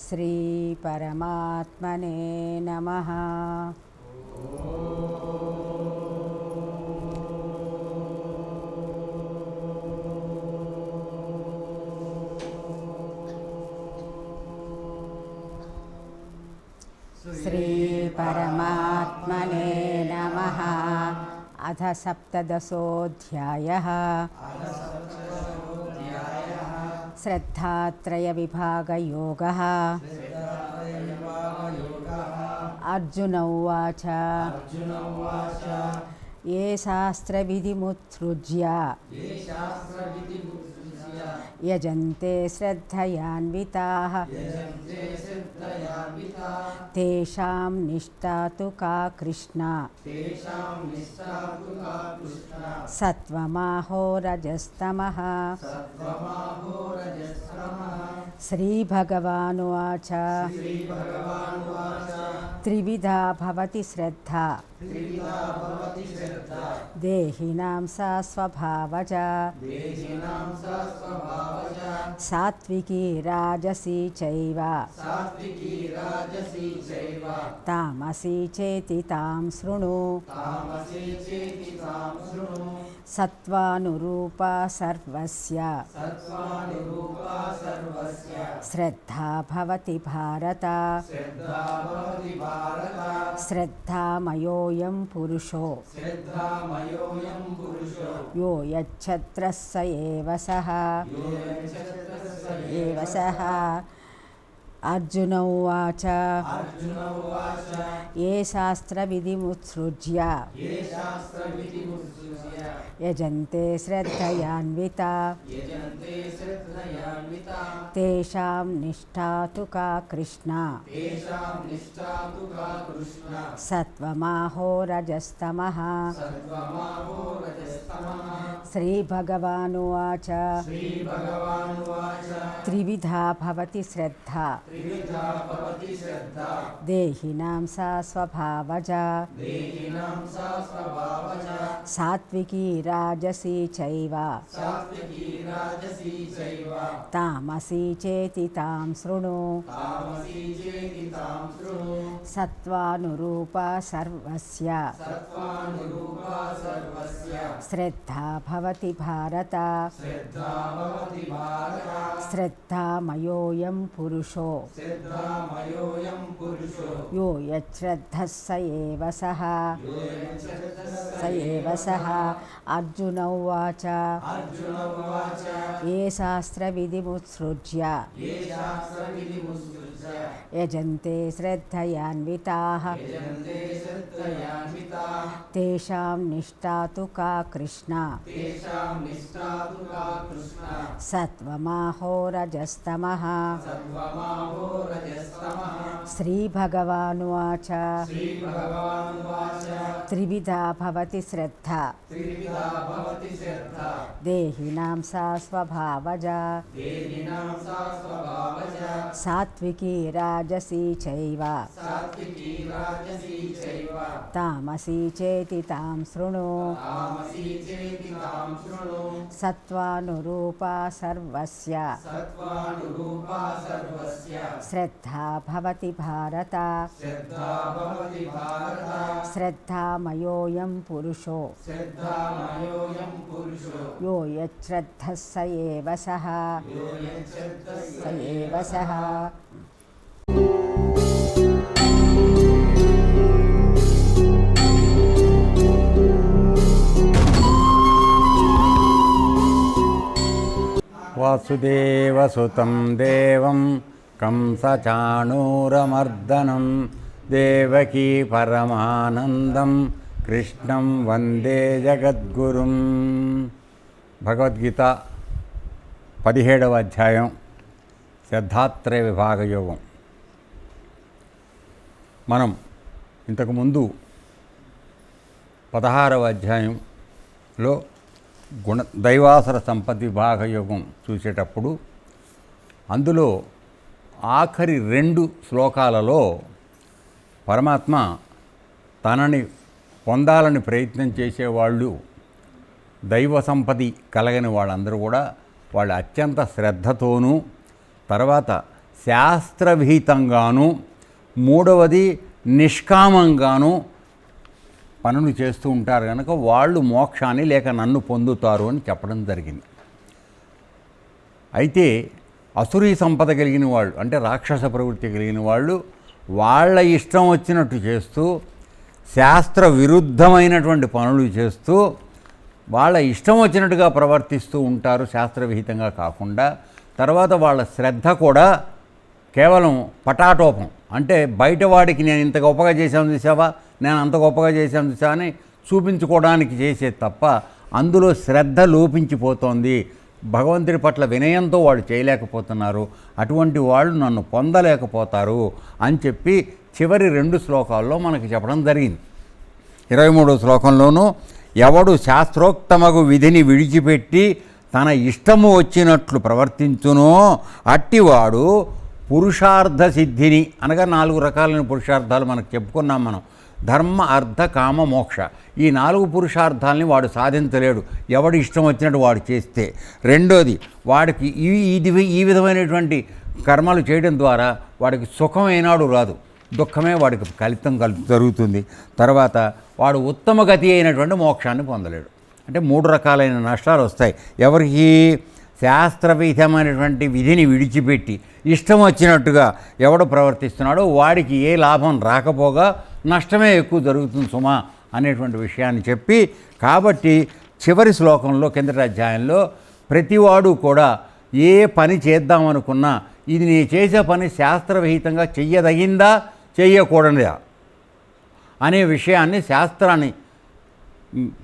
శ్రీ పరమాత్మనే నమః. శ్రీ పరమాత్మనే నమః. అథ సప్తదశోऽధ్యాయః. శ్రద్ధాత్రయ విభాగయోగః. అర్జున ఉవాచ ఏ శాస్త్రవిధిముత్సృజ్య యజంతే శ్రద్ధయాన్వితాః తేషాం నిష్ఠా తు కా కృష్ణ సత్వమాహో రజస్తమః. శ్రీభగవానువాచ త్రివిధా భవతి శ్రద్ధా దేహినాం సా స్వభావజా సాత్వికీ రాజసీ చైవ తామసీ చేతి తాం శృణు. సత్వానురూపా సర్వస్య శ్రద్ధా భవతి భారత. శ్రద్ధామయోయం పురుషో యో యచ్చత్రః స ఏవ సః. అర్జున ఉవాచ ఏ శాస్త్రవిధిముత్సృజ్య యజంతే శ్రద్ధయాన్వితాః తేషాం నిష్ఠా తు కా కృష్ణ సత్వమాహో రజస్తమః. శ్రీభగవానువాచ త్రివిధా భవతి శ్రద్ధా దేహినాం సా స్వభావజా సాత్వికీ రాజసీ చైవ తామసీ చేతి తాం శృణు. సత్వానురూపా సర్వస్య శ్రద్ధా భవతి భారత. శ్రద్ధామయోయం పురుషో యో యచ్ఛ్రద్ధః స ఏవ సః. అర్జున ఉవాచ ఏ శాస్త్రవిధిముత్సృజ్య యజంతే శ్రద్ధయాన్వితాః తేషాం నిష్ఠా తు కా కృష్ణ సత్వమాహో రజస్తమః. శ్రీభగవానువాచ త్రివిధా భవతి శ్రద్ధా దేహినాం సా స్వభావజా సాత్వికీ రాజసీ చైవ తామసీ చేతి తాం శృణు. సత్వానురూపా సర్వస్య శ్రద్ధా భవతి భారత. శ్రద్ధామయోయం పురుషో యో యచ్ఛ్రద్ధః స ఏవ సః. వాసుదేవసుతం దేవం కంసచాణూరమర్దనం దేవకీ పరమానందం కృష్ణం వందే జగద్గురుం. భగవద్గీత 17వ అధ్యాయం శ్రద్ధాత్రయ విభాగయోగం. మనం ఇంతకుముందు 16వ అధ్యాయంలో దైవాసుర సంపత్తి విభాగయోగం చూసేటప్పుడు అందులో ఆఖరి 2 శ్లోకాలలో పరమాత్మ తనని పొందాలని ప్రయత్నం చేసేవాళ్ళు దైవ సంపత్తి కలగని వాళ్ళందరూ కూడా వాళ్ళ అత్యంత శ్రద్ధతోనూ తర్వాత శాస్త్రవిహితంగాను, మూడవది నిష్కామంగాను పనులు చేస్తూ ఉంటారు కనుక వాళ్ళు మోక్షాన్ని లేక నన్ను పొందుతారు అని చెప్పడం జరిగింది. అయితే అసురీ సంపద కలిగిన వాళ్ళు, అంటే రాక్షస ప్రవృత్తి కలిగిన వాళ్ళు వాళ్ళ ఇష్టం వచ్చినట్టు చేస్తూ, శాస్త్ర విరుద్ధమైనటువంటి పనులు చేస్తూ, వాళ్ళ ఇష్టం వచ్చినట్టుగా ప్రవర్తిస్తూ ఉంటారు శాస్త్రవిహితంగా కాకుండా. తర్వాత వాళ్ళ శ్రద్ధ కూడా కేవలం పటాటోపం, అంటే బయటవాడికి నేను ఇంత గొప్పగా చేశాను చూసావా, నేను అంత గొప్పగా చేశాను చూసా అని చూపించుకోవడానికి చేసేది తప్ప అందులో శ్రద్ధ లోపించిపోతోంది. భగవంతుడి పట్ల వినయంతో వాళ్ళు చేయలేకపోతున్నారు. అటువంటి వాళ్ళు నన్ను పొందలేకపోతారు అని చెప్పి చివరి 2 శ్లోకాల్లో మనకి చెప్పడం జరిగింది. 23వ శ్లోకంలోనూ ఎవడు శాస్త్రోక్తమగు విధిని విడిచిపెట్టి తన ఇష్టము వచ్చినట్లు ప్రవర్తించునో అట్టివాడు పురుషార్థ సిద్ధిని, అనగా 4 రకాలైన పురుషార్థాలు మనకు చెప్పుకున్నాం మనం. ధర్మ, అర్థ, కామ, మోక్ష, ఈ 4 పురుషార్థాలని వాడు సాధించలేడు ఎవడు ఇష్టం వచ్చినట్టు వాడు చేస్తే. రెండోది, వాడికి ఈ విధమైనటువంటి కర్మలు చేయడం ద్వారా వాడికి సుఖం ఏనాడు రాదు, దుఃఖమే వాడికి కలితం జరుగుతుంది. తర్వాత వాడు ఉత్తమ గతి అయినటువంటి మోక్షాన్ని పొందలేడు. అంటే 3 రకాలైన నష్టాలు వస్తాయి ఎవరికి? శాస్త్రవిధమైనటువంటి విధిని విడిచిపెట్టి ఇష్టం వచ్చినట్టుగా ఎవడు ప్రవర్తిస్తున్నాడో వాడికి ఏ లాభం రాకపోగా నష్టమే ఎక్కువ జరుగుతుంది సుమా అనేటువంటి విషయాన్ని చెప్పి, కాబట్టి చివరి శ్లోకంలో కిందటి అధ్యాయంలో ప్రతివాడు కూడా ఏ పని చేద్దామనుకున్నా ఇది నేను చేసే పని శాస్త్రవిహితంగా చెయ్యదగిందా చెయ్యకూడదా అనే విషయాన్ని శాస్త్రాన్ని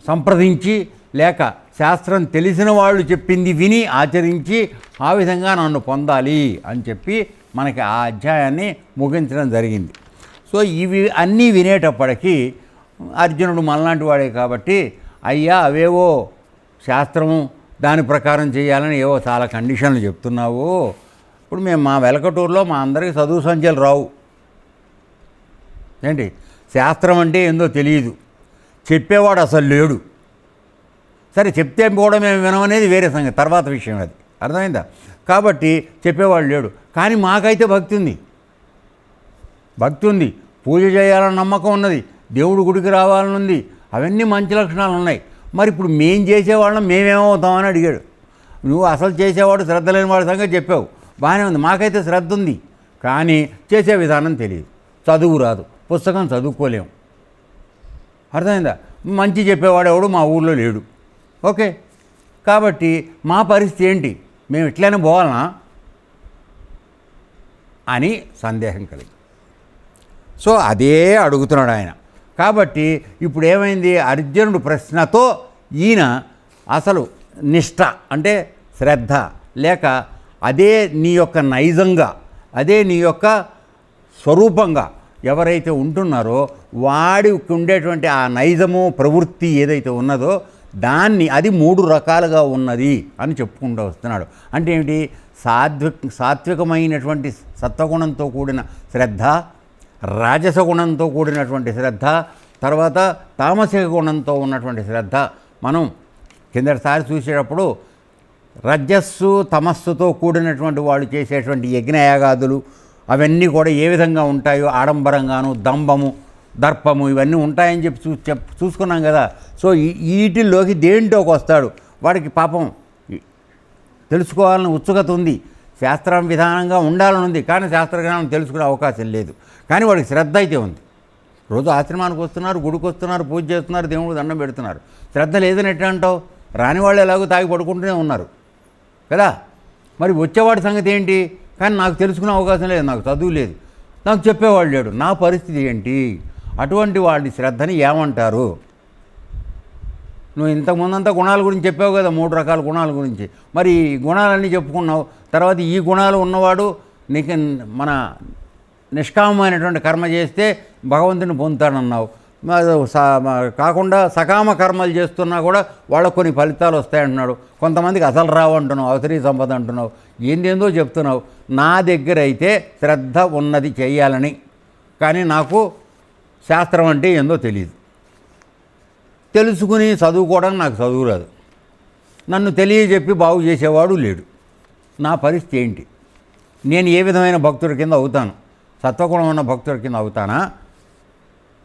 సంప్రదించి లేక శాస్త్రం తెలిసిన వాళ్ళు చెప్పింది విని ఆచరించి ఆ విధంగా నన్ను పొందాలి అని చెప్పి మనకి ఆ అధ్యాయాన్ని ముగించడం జరిగింది. సో ఇవి అన్నీ వినేటప్పటికీ అర్జునుడు మనలాంటి వాడే కాబట్టి, అయ్యా అవేవో శాస్త్రము దాని ప్రకారం చేయాలని ఏవో చాలా కండిషన్లు చెప్తున్నావు. ఇప్పుడు మేము మా వెలకటూరులో మా అందరికీ చదువు సంఖ్యలు రావు. ఏంటి శాస్త్రం అంటే ఏందో తెలియదు, చెప్పేవాడు అసలు లేడు. సరే చెప్తే కూడా మేము వినమనేది వేరే సంగతి, తర్వాత విషయం అది, అర్థమైందా? కాబట్టి చెప్పేవాడు లేడు. కానీ మాకైతే భక్తి ఉంది, పూజ చేయాలని నమ్మకం ఉన్నది, దేవుడు గుడికి రావాలని ఉంది, అవన్నీ మంచి లక్షణాలు ఉన్నాయి. మరి ఇప్పుడు మేం చేసేవాళ్ళం మేమేమవుతామని అడిగాడు. నువ్వు అసలు చేసేవాడు శ్రద్ధ లేని వాడి సంగతి చెప్పావు, బాగానే ఉంది. మాకైతే శ్రద్ధ ఉంది కానీ చేసే విధానం తెలియదు, చదువు రాదు, పుస్తకం చదువుకోలేము, అర్థమైందా? మంచి చెప్పేవాడు ఎవడు మా ఊళ్ళో లేడు. ఓకే, కాబట్టి మా పరిస్థితి ఏంటి, మేము ఇట్లనే పోవాలనా అని సందేహం కలిగి, సో అదే అడుగుతున్నాడు ఆయన. కాబట్టి ఇప్పుడు ఏమైంది, అర్జునుడు ప్రశ్నతో ఈయన అసలు నిష్ఠ అంటే శ్రద్ధ లేక అదే నీ యొక్క నైజంగా, అదే నీ యొక్క స్వరూపంగా ఎవరైతే ఉంటున్నారో వాడికి ఉండేటువంటి ఆ నైజము ప్రవృత్తి ఏదైతే ఉన్నదో దాన్ని అది 3 రకాలుగా ఉన్నది అని చెప్పుకుంటూ వస్తున్నాడు. అంటే ఏమిటి, సాత్వికమైనటువంటి సత్వగుణంతో కూడిన శ్రద్ధ, రాజస గుణంతో కూడినటువంటి శ్రద్ధ, తర్వాత తామసిక గుణంతో ఉన్నటువంటి శ్రద్ధ. మనం కిందటిసారి చూసేటప్పుడు రజస్సు తమస్సుతో కూడినటువంటి వాళ్ళు చేసేటువంటి యజ్ఞయాగాదులు అవన్నీ కూడా ఏ విధంగా ఉంటాయో, ఆడంబరంగాను, దంభము, దర్పము ఇవన్నీ ఉంటాయని చెప్పి చూసుకున్నాం కదా. సో వీటిల్లోకి దేంట్లోకి వస్తాడు, వాడికి పాపం తెలుసుకోవాలని ఉత్సుకత ఉంది, శాస్త్రం విధానంగా ఉండాలని ఉంది, కానీ శాస్త్రజ్ఞానం తెలుసుకునే అవకాశం లేదు. కానీ వాడికి శ్రద్ధ అయితే ఉంది. రోజు ఆశ్రమానికి వస్తున్నారు, గుడికి వస్తున్నారు, పూజ చేస్తున్నారు, దేవుడికి దండం పెడుతున్నారు. శ్రద్ధ లేదని ఎట్లా అంటావు? రాని వాళ్ళు ఎలాగో తాగి పడుకుంటూనే ఉన్నారు కదా. మరి వచ్చేవాడి సంగతి ఏంటి? కానీ నాకు తెలుసుకునే అవకాశం లేదు, నాకు చదువు లేదు, నాకు చెప్పేవాళ్ళు లేడు, నా పరిస్థితి ఏంటి? అటువంటి వాడి శ్రద్ధని ఏమంటారు? నువ్వు ఇంతకుముందంతా గుణాల గురించి చెప్పావు కదా, 3 రకాల గుణాల గురించి. మరి ఈ గుణాలన్నీ చెప్పుకున్నావు, తర్వాత ఈ గుణాలు ఉన్నవాడు నీకు మన నిష్కామమైనటువంటి కర్మ చేస్తే భగవంతుని పొందుతాడన్నావు. కాకుండా సకామ కర్మలు చేస్తున్నా కూడా వాళ్ళకు కొన్ని ఫలితాలు వస్తాయంటున్నాడు. కొంతమందికి అసలు రావు అంటున్నావు, అవసరీ సంపద అంటున్నావు, ఏందేందో చెప్తున్నావు. నా దగ్గర అయితే శ్రద్ధ ఉన్నది చెయ్యాలని, కానీ నాకు శాస్త్రం అంటే ఏందో తెలియదు, తెలుసుకుని చదువుకోవడానికి నాకు చదువు రాదు, నన్ను తెలియజెప్పి బాగు చేసేవాడు లేడు. నా పరిస్థితి ఏంటి? నేను ఏ విధమైన భక్తుడి కింద అవుతాను? సత్వగుణం ఉన్న భక్తుడి కింద అవుతానా,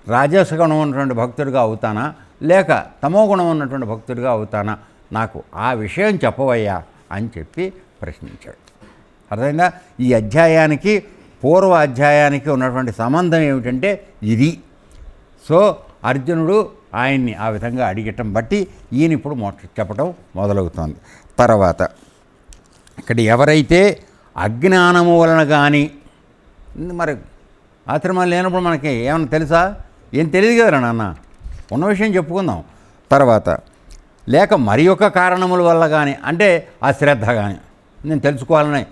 రాజసగుణం ఉన్నటువంటి భక్తుడిగా అవుతానా, లేక తమోగుణం ఉన్నటువంటి భక్తుడిగా అవుతానా? నాకు ఆ విషయం చెప్పవయ్యా అని చెప్పి ప్రశ్నించాడు. అర్థమైందా? ఈ అధ్యాయానికి పూర్వ అధ్యాయానికి ఉన్నటువంటి సంబంధం ఏమిటంటే ఇది. సో అర్జునుడు ఆయన్ని ఆ విధంగా అడిగటం బట్టి ఈయన ఇప్పుడు చెప్పడం మొదలవుతోంది. తర్వాత ఇక్కడ ఎవరైతే అజ్ఞానము వలన కానీ, మరి ఆశ్రమాలు లేనప్పుడు మనకి ఏమన్నా తెలుసా? ఏం తెలియదు కదరా నాన్న, ఉన్న విషయం చెప్పుకుందాం. తర్వాత లేక మరి యొక్క కారణముల వల్ల కానీ, అంటే ఆ శ్రద్ధ కానీ, నేను తెలుసుకోవాలని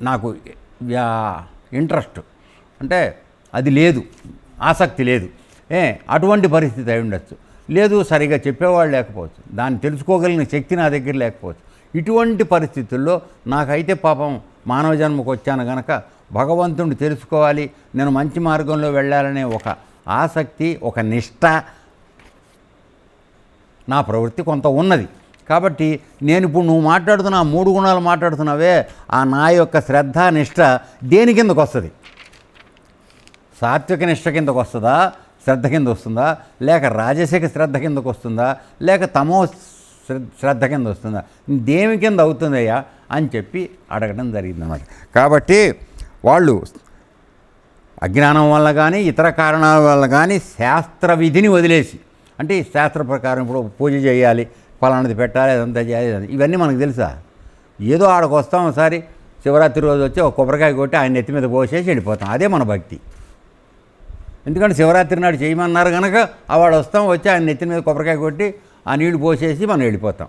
నాకు ఇంట్రెస్ట్ అంటే అది లేదు, ఆసక్తి లేదు, అటువంటి పరిస్థితి అయి ఉండొచ్చు. లేదు, సరిగా చెప్పేవాళ్ళు లేకపోవచ్చు, దాన్ని తెలుసుకోగలిగిన శక్తి నా దగ్గర లేకపోవచ్చు. ఇటువంటి పరిస్థితుల్లో నాకైతే పాపం మానవ జన్మకు వచ్చాను గనక భగవంతుడిని తెలుసుకోవాలి, నేను మంచి మార్గంలో వెళ్ళాలనే ఒక ఆసక్తి, ఒక నిష్ట, నా ప్రవృత్తి కొంత ఉన్నది. కాబట్టి నేను ఇప్పుడు నువ్వు మాట్లాడుతున్న 3 గుణాలు మాట్లాడుతున్నావే, ఆ నా యొక్క శ్రద్ధ నిష్ట దేని కిందకు వస్తుంది? సాత్విక నిష్ట కిందకు వస్తుందా, శ్రద్ధ కింద వస్తుందా, లేక రాజసిక శ్రద్ధ కిందకు వస్తుందా, లేక తమో శ్రద్ధ కింద వస్తుందా? దేని కింద అవుతుందయ్యా అని చెప్పి అడగడం జరిగిందన్నమాట. కాబట్టి వాళ్ళు అజ్ఞానం వల్ల కానీ ఇతర కారణాల వల్ల కానీ శాస్త్ర విధిని వదిలేసి, అంటే ఈ శాస్త్ర ప్రకారం ఇప్పుడు పూజ చేయాలి, ఫలానది పెట్టాలి, అదంతా చేయాలి, ఇవన్నీ మనకు తెలుసా? ఏదో ఆడకు వస్తాం, ఒకసారి శివరాత్రి రోజు వచ్చి ఒక కొబ్బరికాయ కొట్టి ఆయన నెత్తి మీద పోసేసి వెళ్ళిపోతాం, అదే మన భక్తి. ఎందుకంటే శివరాత్రి నాడు చేయమన్నారు కనుక వాడు వస్తాం, వచ్చి ఆయన నెత్తి మీద కొబ్బరికాయ కొట్టి ఆ నీళ్లు పోసేసి మనం వెళ్ళిపోతాం.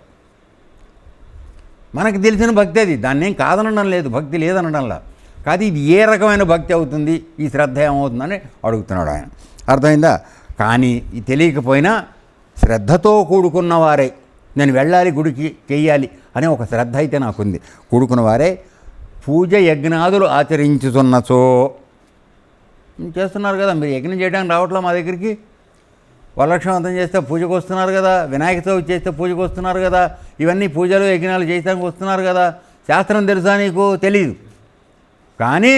మనకు తెలిసిన భక్తి అది, దాన్ని ఏం కాదనడం లేదు, భక్తి లేదనడంలా. కాదు, ఇది ఏ రకమైన భక్తి అవుతుంది, ఈ శ్రద్ధ ఏమవుతుందని అడుగుతున్నాడు ఆయన. అర్థమైందా? కానీ ఇది తెలియకపోయినా శ్రద్ధతో కూడుకున్న వారే, నేను వెళ్ళాలి గుడికి, చెయ్యాలి అనే ఒక శ్రద్ధ అయితే నాకుంది, కూడుకున్న వారే పూజ యజ్ఞాదులు ఆచరించుతున్నచో. చేస్తున్నారు కదా, మీరు యజ్ఞం చేయడానికి రావట్లా మా దగ్గరికి, వరలక్ష్మవంతం చేస్తే పూజకు వస్తున్నారు కదా, వినాయక చవితి చేస్తే పూజకు వస్తున్నారు కదా, ఇవన్నీ పూజలు యజ్ఞాలు చేయడానికి వస్తున్నారు కదా. శాస్త్రం తెలుసా నీకు? తెలీదు, కానీ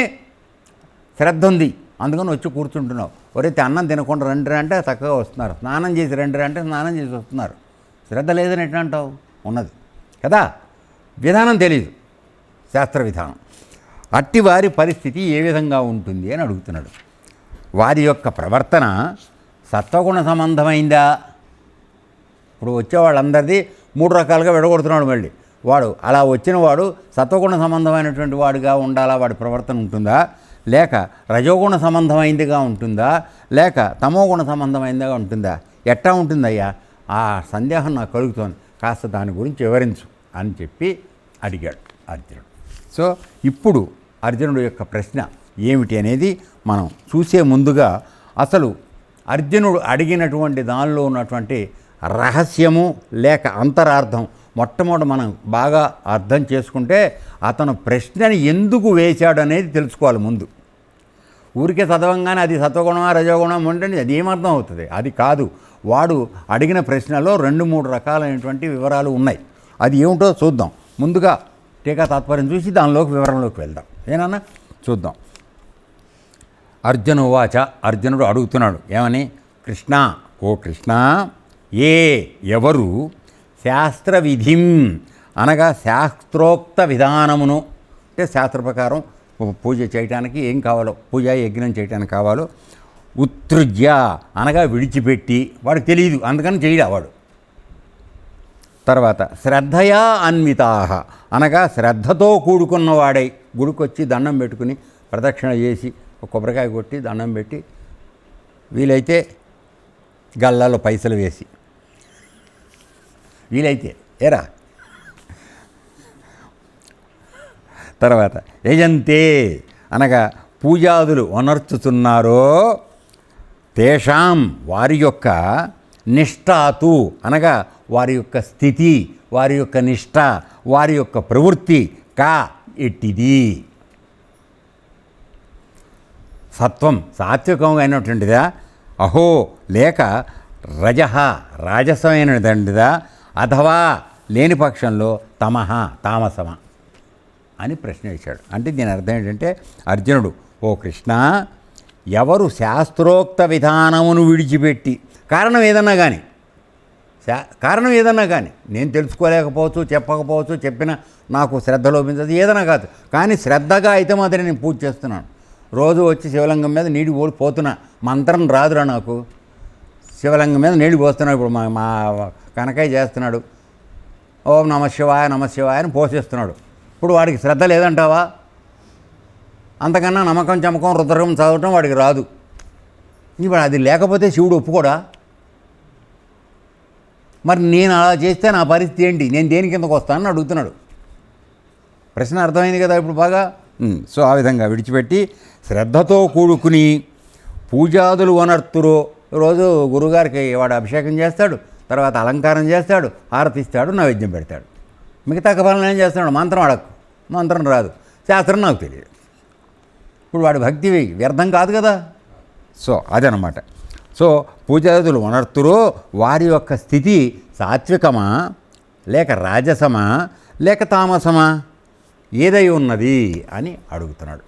శ్రద్ధ ఉంది, అందుకని వచ్చి కూర్చుంటున్నావు. ఎవరైతే అన్నం తినకుండా రండి అంటే చక్కగా వస్తున్నారు, స్నానం చేసి రండి అంటే స్నానం చేసి వస్తున్నారు. శ్రద్ధ లేదని ఎట్లా అంటావు? ఉన్నది కదా, విధానం తెలీదు, శాస్త్ర విధానం. అట్టి వారి పరిస్థితి ఏ విధంగా ఉంటుంది అని అడుగుతున్నాడు. వారి యొక్క ప్రవర్తన సత్వగుణ సంబంధమైందా? ఇప్పుడు వచ్చేవాళ్ళందరిది 3 రకాలుగా విడగొడుతున్నాడు. మళ్ళీ వాడు అలా వచ్చిన వాడు సత్వగుణ సంబంధమైనటువంటి వాడుగా ఉండాలా, వాడి ప్రవర్తన ఉంటుందా, లేక రజోగుణ సంబంధమైందిగా ఉంటుందా, లేక తమోగుణ సంబంధమైందిగా ఉంటుందా? ఎట్టా ఉంటుందయ్యా? ఆ సందేహం నాకు కలుగుతోంది, కాస్త దాని గురించి వివరించు అని చెప్పి అడిగాడు అర్జునుడు. సో ఇప్పుడు అర్జునుడు యొక్క ప్రశ్న ఏమిటి అనేది మనం చూసే ముందుగా అసలు అర్జునుడు అడిగినటువంటి దానిలో ఉన్నటువంటి రహస్యము లేక అంతరార్థం మొట్టమొదటి మనం బాగా అర్థం చేసుకుంటే అతను ప్రశ్నని ఎందుకు వేశాడు అనేది తెలుసుకోవాలి ముందు. ఊరికే చదవంగానే అది సత్వగుణమా రజోగుణం ఉంటుంది, అది ఏమర్థం అవుతుంది? అది కాదు. వాడు అడిగిన ప్రశ్నలో 2-3 రకాలైనటువంటి వివరాలు ఉన్నాయి. అది ఏమిటో చూద్దాం. ముందుగా టీకా తాత్పర్యం చూసి దానిలోకి వివరంలోకి వెళ్దాం. ఏనన్నా చూద్దాం. అర్జునువాచ, అర్జునుడు అడుగుతున్నాడు ఏమని? కృష్ణ, ఓ కృష్ణ, ఎవరు శాస్త్ర విధిం అనగా శాస్త్రోక్త విధానమును, అంటే శాస్త్ర ప్రకారం పూజ చేయటానికి ఏం కావాలో, పూజ యజ్ఞం చేయటానికి కావాలో, ఉత్సృజ్య అనగా విడిచిపెట్టి, వాడికి తెలియదు అందుకని చేయడా వాడు. తర్వాత శ్రద్ధయా అన్వితాహ అనగా శ్రద్ధతో కూడుకున్నవాడై గుడికొచ్చి దండం పెట్టుకుని ప్రదక్షిణ చేసి ఒక కొబ్బరికాయ కొట్టి దండం పెట్టి వీలైతే గల్లాలో పైసలు వేసి, వీలైతే ఏరా. తర్వాత యజంతే అనగా పూజాదులు వనర్చుతున్నారో తేషాం వారి యొక్క నిష్ఠాతు అనగా వారి యొక్క స్థితి, వారి యొక్క నిష్ఠ, వారి యొక్క ప్రవృత్తి కా ఎట్టిది? సత్వం సాత్వికం అయినటువంటిదా, అహో లేక రజహ రాజసమైనటువంటిదా, అథవా లేని పక్షంలో తమహ తామసమా అని ప్రశ్న వేశాడు. అంటే దీని అర్థం ఏంటంటే అర్జునుడు, ఓ కృష్ణ, ఎవరు శాస్త్రోక్త విధానమును విడిచిపెట్టి కారణం ఏదన్నా కానీ నేను తెలుసుకోలేకపోవచ్చు, చెప్పకపోవచ్చు, చెప్పిన నాకు శ్రద్ధ లోపించదు, ఏదైనా కాదు, కానీ శ్రద్ధగా అయితే మాత్రం నేను పూజ చేస్తున్నాను. రోజు వచ్చి శివలింగం మీద నీళ్ళు పోతున్నా, మంత్రం రాదురా నాకు, శివలింగం మీద నీళ్ళు పోస్తున్నాడు. ఇప్పుడు మా కనకయ్య చేస్తున్నాడు, ఓం నమ శివాయ అని పోషిస్తున్నాడు. ఇప్పుడు వాడికి శ్రద్ధ లేదంటావా? అంతకన్నా నమ్మకం చమకం రుద్రకం చదవటం వాడికి రాదు. ఇప్పుడు అది లేకపోతే శివుడు ఒప్పుకోడా? మరి నేను అలా చేస్తే నా పరిస్థితి ఏంటి, నేను దేని కిందకు వస్తానని అడుగుతున్నాడు. ప్రశ్న అర్థమైంది కదా ఇప్పుడు బాగా. సో ఆ విధంగా విడిచిపెట్టి శ్రద్ధతో కూడుకుని పూజాదులు వనర్తురో, రోజు గురుగారికి వాడు అభిషేకం చేస్తాడు, తర్వాత అలంకారం చేస్తాడు, హారతిస్తాడు, నైవేద్యం పెడతాడు. మిగతా కపాలను ఏం చేస్తున్నాడు? మంత్రం అడక్కు, మంత్రం రాదు, శాస్త్రం నాకు తెలియదు. ఇప్పుడు వాడి భక్తి వ్యర్థం కాదు కదా. సో అదనమాట. సో పూజాదులు వనర్తురో, వారి యొక్క స్థితి సాత్వికమా లేక రాజసమా లేక తామసమా, ఏదై ఉన్నది అని అడుగుతున్నాడు.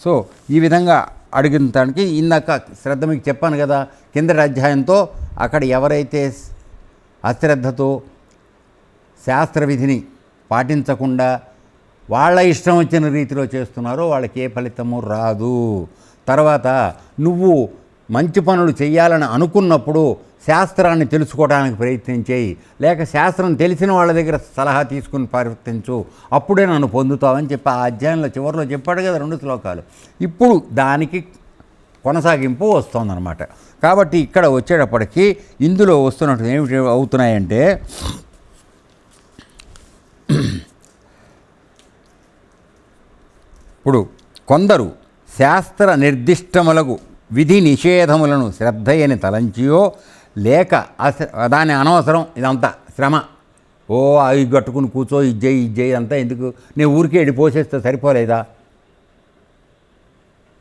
సో ఈ విధంగా అడిగిన దానికి ఇందాక శ్రద్ధ మీకు చెప్పాను కదా, కిందటి అధ్యాయంతో అక్కడ ఎవరైతే అశ్రద్ధతో శాస్త్ర విధిని పాటించకుండా వాళ్ళ ఇష్టం వచ్చిన రీతిలో చేస్తున్నారో వాళ్ళకి ఏ ఫలితము రాదు. తర్వాత నువ్వు మంచి పనులు చేయాలని అనుకున్నప్పుడు శాస్త్రాన్ని తెలుసుకోవడానికి ప్రయత్నం చేయి, లేక శాస్త్రం తెలిసిన వాళ్ళ దగ్గర సలహా తీసుకుని ప్రవర్తించు, అప్పుడే నన్ను పొందుతావని చెప్పి ఆ అధ్యాయంలో చివరిలో చెప్పాడు కదా 2 శ్లోకాలు. ఇప్పుడు దానికి కొనసాగింపు వస్తుందన్నమాట. కాబట్టి ఇక్కడ వచ్చేటప్పటికి ఇందులో వస్తున్నట్టు ఏమిటి అవుతున్నాయంటే, ఇప్పుడు కొందరు శాస్త్ర నిర్దిష్టములకు విధి నిషేధములను శ్రద్ధయని తలంచియో, లేక దాని అనవసరం, ఇదంతా శ్రమ, ఓ అవి కట్టుకుని కూర్చో, ఇది చేయి అంతా ఎందుకు, నేను ఊరికే పోసేస్తే సరిపోలేదా,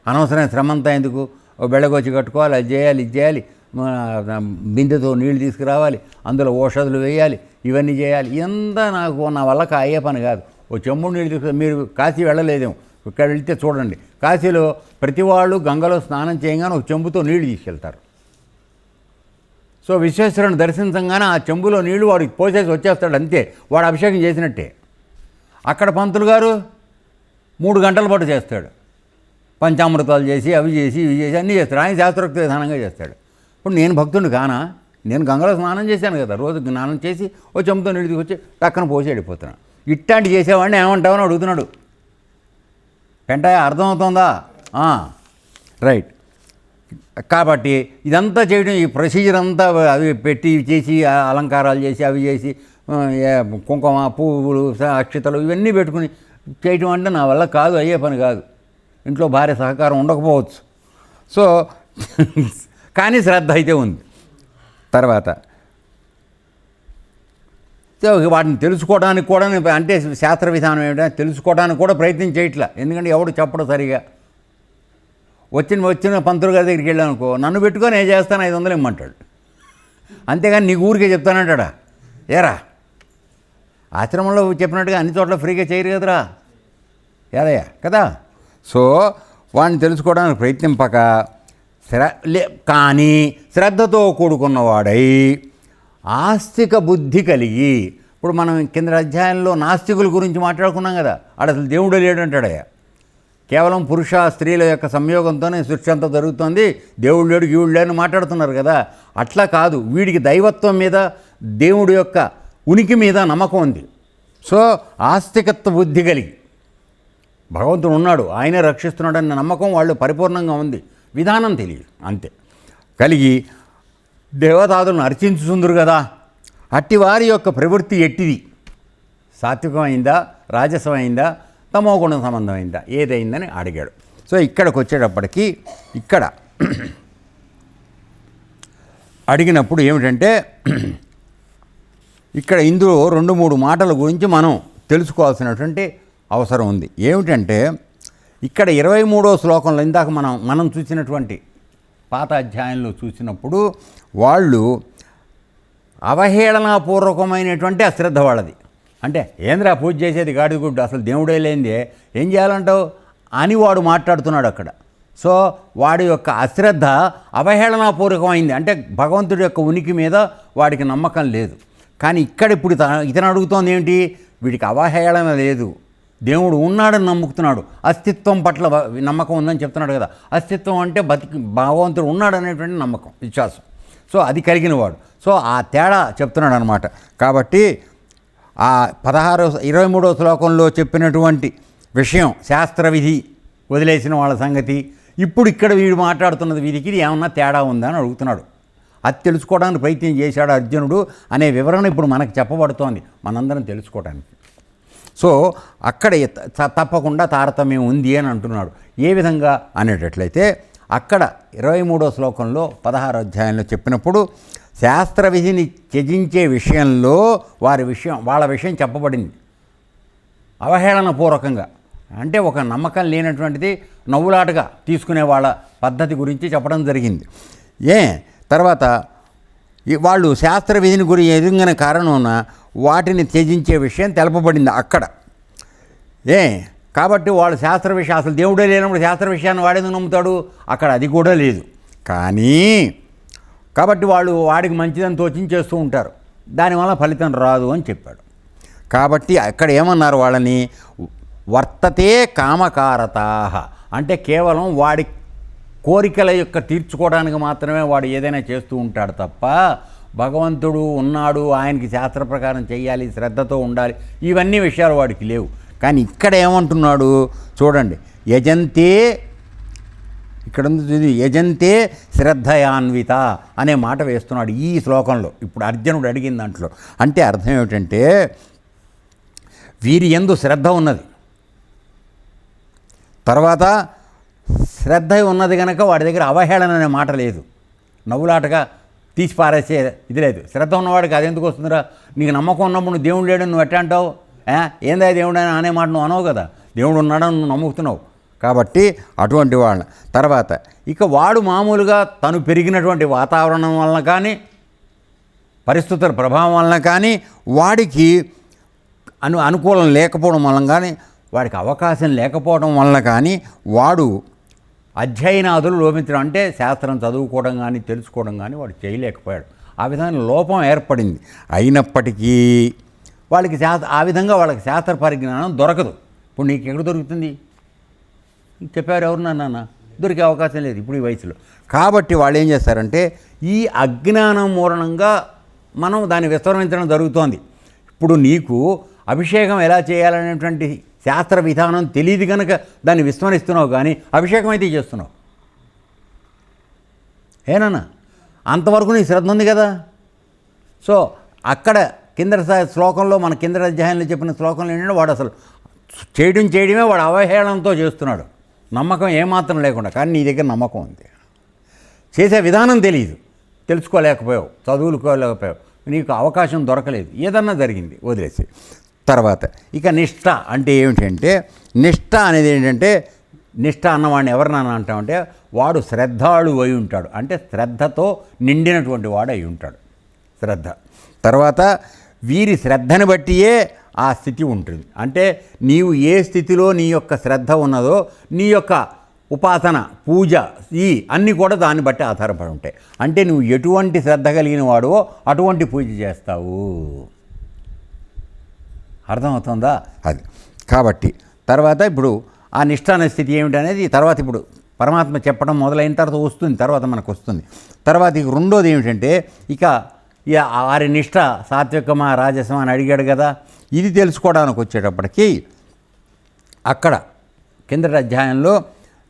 అనవసరమైన శ్రమ అంతా ఎందుకు, ఓ బెళ్ళగొచ్చి కట్టుకోవాలి, అది చేయాలి, ఇది చేయాలి, బిందెతో నీళ్లు తీసుకురావాలి, అందులో ఔషధులు వేయాలి, ఇవన్నీ చేయాలి, ఇదంతా నా వల్ల అయ్యే పని కాదు. ఓ చెంబుడు నీళ్ళు తీసుకు, మీరు కాశీ వెళ్ళలేదేమో, ఇక్కడ వెళ్తే చూడండి, కాశీలో ప్రతి వాళ్ళు గంగలో స్నానం చేయగానే ఒక చెంబుతో నీళ్లు తీసుకెళ్తారు. సో విశ్వేశ్వరుని దర్శించగానే ఆ చెంబులో నీళ్లు వాడికి పోసేసి వచ్చేస్తాడు, అంతే, వాడు అభిషేకం చేసినట్టే. అక్కడ పంతులు గారు 3 గంటల పాటు చేస్తాడు, పంచామృతాలు చేసి అవి చేసి ఇవి చేసి అన్నీ చేస్తాడు, ఆయన శాస్త్రోక్త విధానంగా చేస్తాడు. ఇప్పుడు నేను భక్తుడిని కానా, నేను గంగలో స్నానం చేశాను కదా, రోజు స్నానం చేసి ఓ చెంబుతో నీళ్ళు తీసుకొచ్చి టక్కన పోసి వెళ్ళిపోతున్నాను. ఇట్లాంటి చేసేవాడిని ఏమంటావని అడుగుతున్నాడు. పెంటాయ అర్థమవుతుందా? రైట్. కాబట్టి ఇదంతా చేయడం, ఈ ప్రొసీజర్ అంతా అవి పెట్టి చేసి అలంకారాలు చేసి అవి చేసి కుంకుమ పువ్వులు అక్షతలు ఇవన్నీ పెట్టుకుని చేయటం అంటే నా వల్ల కాదు, అయ్యే పని కాదు. ఇంట్లో భార్య సహకారం ఉండకపోవచ్చు. సో కానీ శ్రద్ధ అయితే ఉంది. తర్వాత సో వాటిని తెలుసుకోవడానికి కూడా, అంటే శాస్త్ర విధానం ఏమిటో తెలుసుకోవడానికి కూడా ప్రయత్నం చేయట్లా, ఎందుకంటే ఎవడు చెప్పడం సరిగా. వచ్చిన పంతులు గారి దగ్గరికి వెళ్ళాను అనుకో, నన్ను పెట్టుకొని ఏం చేస్తాను 500 ఇమ్మంటాడు, అంతేగాని నీకు ఊరికే చెప్తానంటాడా? ఏరా, ఆశ్రమంలో చెప్పినట్టుగా అన్ని చోట్ల ఫ్రీగా చేయరు కదరా, ఏదయ్యా కదా. సో వాడిని తెలుసుకోవడానికి ప్రయత్నింపక కానీ శ్రద్ధతో కూడుకున్నవాడై ఆస్తిక బుద్ధి కలిగి, ఇప్పుడు మనం కింద అధ్యాయంలో నాస్తికుల గురించి మాట్లాడుకున్నాం కదా, ఆడ అసలు దేవుడు లేడు అంటాడయ్యా, కేవలం పురుష స్త్రీల యొక్క సంయోగంతోనే సృష్టి అంతా జరుగుతుంది, దేవుడు లేడు గీవుడు లేడు అని మాట్లాడుతున్నారు కదా. అట్లా కాదు, వీడికి దైవత్వం మీద దేవుడి యొక్క ఉనికి మీద నమ్మకం ఉంది. సో ఆస్తికత్వ బుద్ధి కలిగి భగవంతుడు ఉన్నాడు, ఆయనే రక్షిస్తున్నాడన్న నమ్మకం వాళ్ళు పరిపూర్ణంగా ఉంది, విధానం తెలియదు అంతే. కలిగి దేవతాదులను అర్చించుతుందరు కదా, అట్టి వారి యొక్క ప్రవృత్తి ఎట్టిది, సాత్వికమైందా, రాజసమైందా, తమోగుణ సంబంధమైందా, ఏదైందని అడిగాడు. సో ఇక్కడికి వచ్చేటప్పటికి ఇక్కడ అడిగినప్పుడు ఏమిటంటే, ఇక్కడ ఇందులో 2-3 మాటల గురించి మనం తెలుసుకోవాల్సినటువంటి అవసరం ఉంది. ఏమిటంటే ఇక్కడ 23వ శ్లోకంలో ఇందాక మనం చూసినటువంటి పాత అధ్యాయంలో చూసినప్పుడు వాళ్ళు అవహేళనాపూర్వకమైనటువంటి అశ్రద్ధ వాళ్ళది, అంటే ఏంద్రా పూజ చేసేది గాడిద గుడ్డు, అసలు దేవుడే లేనిదే ఏం చేయాలంటావు అని వాడు మాట్లాడుతున్నాడు అక్కడ. సో వాడి యొక్క అశ్రద్ధ అవహేళనాపూర్వకమైంది. అంటే భగవంతుడి యొక్క ఉనికి మీద వాడికి నమ్మకం లేదు. కానీ ఇక్కడ ఇప్పుడు ఇతను అడుగుతోంది ఏమిటి, వీడికి అవహేళన లేదు, దేవుడు ఉన్నాడని నమ్ముతున్నాడు, అస్తిత్వం పట్ల నమ్మకం ఉందని చెప్తున్నాడు కదా. అస్తిత్వం అంటే భగవంతుడు ఉన్నాడు అనేటువంటి నమ్మకం, విశ్వాసం. సో అది కలిగిన వాడు. సో ఆ తేడా చెప్తున్నాడు అనమాట. కాబట్టి ఆ 23వ శ్లోకంలో చెప్పినటువంటి విషయం శాస్త్ర విధి వదిలేసిన వాళ్ళ సంగతి, ఇప్పుడు ఇక్కడ వీడు మాట్లాడుతున్నది విధికి ఏమన్నా తేడా ఉందా అని అడుగుతున్నాడు. అది తెలుసుకోవడానికి ప్రయత్నం చేశాడు అర్జునుడు అనే వివరణ ఇప్పుడు మనకు చెప్పబడుతోంది, మనందరం తెలుసుకోవడానికి. సో అక్కడ తప్పకుండా తారతమ్యం ఉంది అని అంటున్నాడు. ఏ విధంగా అనేటట్లయితే అక్కడ 23వ శ్లోకంలో 16వ అధ్యాయంలో చెప్పినప్పుడు శాస్త్ర విధిని త్యజించే విషయంలో వాళ్ళ విషయం చెప్పబడింది అవహేళనపూర్వకంగా. అంటే ఒక నమ్మకం లేనటువంటిది నవ్వులాటగా తీసుకునే వాళ్ళ పద్ధతి గురించి చెప్పడం జరిగింది. తర్వాత వాళ్ళు శాస్త్ర విధిని గురించి ఎదుగున కారణమున వాటిని త్యజించే విషయం తెలపబడింది అక్కడ. కాబట్టి వాళ్ళు శాస్త్ర విషయం, అసలు దేవుడే లేనప్పుడు శాస్త్ర విషయాన్ని వాడేందుకు నమ్ముతాడు, అక్కడ అది కూడా లేదు. కానీ కాబట్టి వాళ్ళు వాడికి మంచిదని తోచించేస్తూ ఉంటారు, దానివల్ల ఫలితం రాదు అని చెప్పాడు. కాబట్టి అక్కడ ఏమన్నారు వాళ్ళని, వర్తతే కామకారతాః, అంటే కేవలం వాడి కోరికల యొక్క తీర్చుకోవడానికి మాత్రమే వాడు ఏదైనా చేస్తూ ఉంటాడు తప్ప భగవంతుడు ఉన్నాడు, ఆయనకి శాస్త్ర ప్రకారం చేయాలి, శ్రద్ధతో ఉండాలి, ఇవన్నీ విషయాలు వాడికి లేవు. కానీ ఇక్కడ ఏమంటున్నాడు చూడండి, యజంతే, ఇక్కడ ఉంది యజంతే శ్రద్ధయాన్విత అనే మాట వేస్తున్నాడు ఈ శ్లోకంలో. ఇప్పుడు అర్జునుడు అడిగిన దాంట్లో అంటే అర్థం ఏమిటంటే వీరి యందు శ్రద్ధ ఉన్నది, తర్వాత శ్రద్ధ ఉన్నది కనుక వాడి దగ్గర అవహేళన అనే మాట లేదు, నవ్వులాటగా తీసి పారేసే ఇది లేదు. శ్రద్ధ ఉన్నవాడికి అది ఎందుకు వస్తుందిరా, నీకు నమ్మకం ఉన్నప్పుడు నువ్వు దేవుడు లేడని నువ్వు ఎట్లా అంటావు, ఏందా దేవుడు అని అనే మాట నువ్వు అనవు కదా, దేవుడు ఉన్నాడని నువ్వు నమ్ముతున్నావు. కాబట్టి అటువంటి వాళ్ళ తర్వాత ఇక వాడు మామూలుగా తను పెరిగినటువంటి వాతావరణం వలన కానీ పరిస్థితుల ప్రభావం వలన కానీ వాడికి అనుకూలం లేకపోవడం వలన కానీ వాడికి అవకాశం లేకపోవడం వలన కానీ వాడు అధ్యయనాదులు లోపించడం, అంటే శాస్త్రం చదువుకోవడం కానీ తెలుసుకోవడం కానీ వాడు చేయలేకపోయాడు. ఆ విధమైన లోపం ఏర్పడింది. అయినప్పటికీ వాళ్ళకి ఆ విధంగా వాళ్ళకి శాస్త్ర పరిజ్ఞానం దొరకదు. ఇప్పుడు నీకు ఎక్కడ దొరుకుతుంది, చెప్పారు ఎవరున్నా నాన్న, దొరికే అవకాశం లేదు ఇప్పుడు ఈ వయసులో. కాబట్టి వాళ్ళు ఏం చేస్తారంటే ఈ అజ్ఞానం మూలంగా మనం దాన్ని విస్తరించడం జరుగుతోంది. ఇప్పుడు నీకు అభిషేకం ఎలా చేయాలనేటువంటి శాస్త్ర విధానం తెలియదు కనుక దాన్ని విస్మరిస్తున్నావు, కానీ అభిషేకం అయితే చేస్తున్నావు. ఏనన్నా అంతవరకు నీ శ్రద్ధ ఉంది కదా. సో అక్కడ కింద శ్లోకంలో మన కింద అధ్యాయంలో చెప్పిన శ్లోకంలో ఏంటంటే వాడు అసలు చేయడమే వాడు అవహేళనతో చేస్తున్నాడు, నమ్మకం ఏమాత్రం లేకుండా. కానీ నీ దగ్గర నమ్మకం ఉంది, చేసే విధానం తెలియదు, తెలుసుకోలేకపోయావు, చదువుకోలేకపోయావు, నీకు అవకాశం దొరకలేదు, ఏదన్నా జరిగింది వదిలేసి. తర్వాత ఇక నిష్ఠ అంటే ఏమిటంటే, నిష్ఠ అనేది ఏంటంటే, నిష్ఠ అన్నవాడిని ఎవరినన్నా అంటామంటే వాడు శ్రద్ధాళు అయి ఉంటాడు, అంటే శ్రద్ధతో నిండినటువంటి వాడు అయి ఉంటాడు శ్రద్ధ. తర్వాత వీరి శ్రద్ధను బట్టియే ఆ స్థితి ఉంటుంది. అంటే నీవు ఏ స్థితిలో నీ యొక్క శ్రద్ధ ఉన్నదో నీ యొక్క ఉపాసన పూజ ఈ అన్నీ కూడా దాన్ని బట్టి ఆధారపడి ఉంటాయి. అంటే నువ్వు ఎటువంటి శ్రద్ధ కలిగిన వాడువో అటువంటి పూజ చేస్తావు. అర్థమవుతుందా అది. కాబట్టి తర్వాత ఇప్పుడు ఆ నిష్ఠ అనే స్థితి ఏమిటనేది తర్వాత ఇప్పుడు పరమాత్మ చెప్పడం మొదలైన తర్వాత వస్తుంది, తర్వాత మనకు వస్తుంది. తర్వాత ఇక రెండోది ఏమిటంటే ఇక వారి నిష్ఠ సాత్వికమా రాజసమా అని అడిగాడు కదా, ఇది తెలుసుకోవడానికి వచ్చేటప్పటికి అక్కడ కిందటి అధ్యాయంలో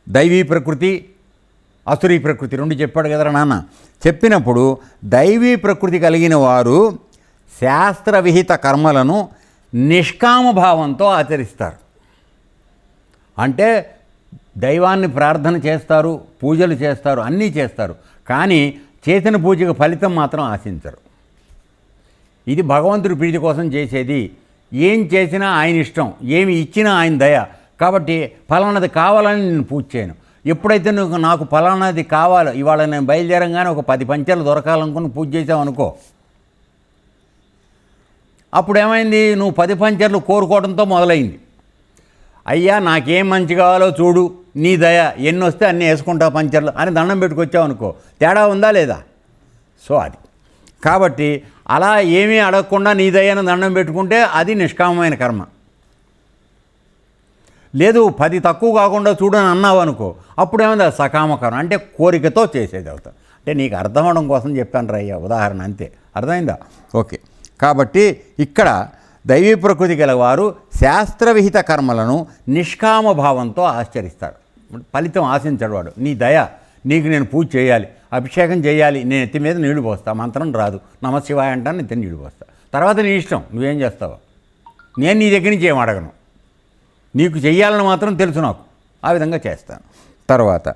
దైవీ ప్రకృతి అసురీ ప్రకృతి రెండు చెప్పాడు కదరా నాన్న. చెప్పినప్పుడు దైవీ ప్రకృతి కలిగిన వారు శాస్త్ర విహిత కర్మలను నిష్కామభావంతో ఆచరిస్తారు. అంటే దైవాన్ని ప్రార్థన చేస్తారు, పూజలు చేస్తారు, అన్నీ చేస్తారు, కానీ చేసిన పూజకు ఫలితం మాత్రం ఆశించరు. ఇది భగవంతుడి ప్రీతి కోసం చేసేది. ఏం చేసినా ఆయన ఇష్టం, ఏమి ఇచ్చినా ఆయన దయ. కాబట్టి ఫలానాది కావాలని నేను పూజ చేయను. ఎప్పుడైతే నువ్వు నాకు ఫలానాది కావాలో, ఇవాళ నేను బయలుదేరంగానే ఒక 10 పంచాలు దొరకాలనుకుని పూజ చేసావు అనుకో, అప్పుడు ఏమైంది, నువ్వు 10 పంచర్లు కోరుకోవడంతో మొదలైంది. అయ్యా నాకేం మంచి కావాలో చూడు, నీ దయ, ఎన్ని వస్తే అన్నీ వేసుకుంటా పంచర్లు అని దండం పెట్టుకొచ్చావు అనుకో, తేడా ఉందా లేదా? సో అది కాబట్టి అలా ఏమీ అడగకుండా నీ దయను దండం పెట్టుకుంటే అది నిష్కామమైన కర్మ. లేదు 10 తక్కువ కాకుండా చూడని అన్నావు అనుకో, అప్పుడేమైంది, అది సకామ కర్మ, అంటే కోరికతో చేసేది అవుతా. అంటే నీకు అర్థం అవడం కోసం చెప్పాను రయ్య, ఉదాహరణ అంతే. అర్థమైందా? ఓకే. కాబట్టి ఇక్కడ దైవీ ప్రకృతి గలవారు శాస్త్రవిహిత కర్మలను నిష్కామ భావంతో ఆచరిస్తారు. ఫలితం ఆశించడు వాడు. నీ దయ, నీకు నేను పూజ చేయాలి, అభిషేకం చేయాలి, నేను ఎత్తి మీద నీళ్లు పోస్తా, మంత్రం రాదు, నమశివాయ అంటాను, ఎత్తి నీళ్లు పోస్తా, తర్వాత నీ ఇష్టం, నువ్వేం చేస్తావో, నేను నీ దగ్గర నుంచి ఏం అడగను, నీకు చెయ్యాలని మాత్రం తెలుసు నాకు, ఆ విధంగా చేస్తాను. తర్వాత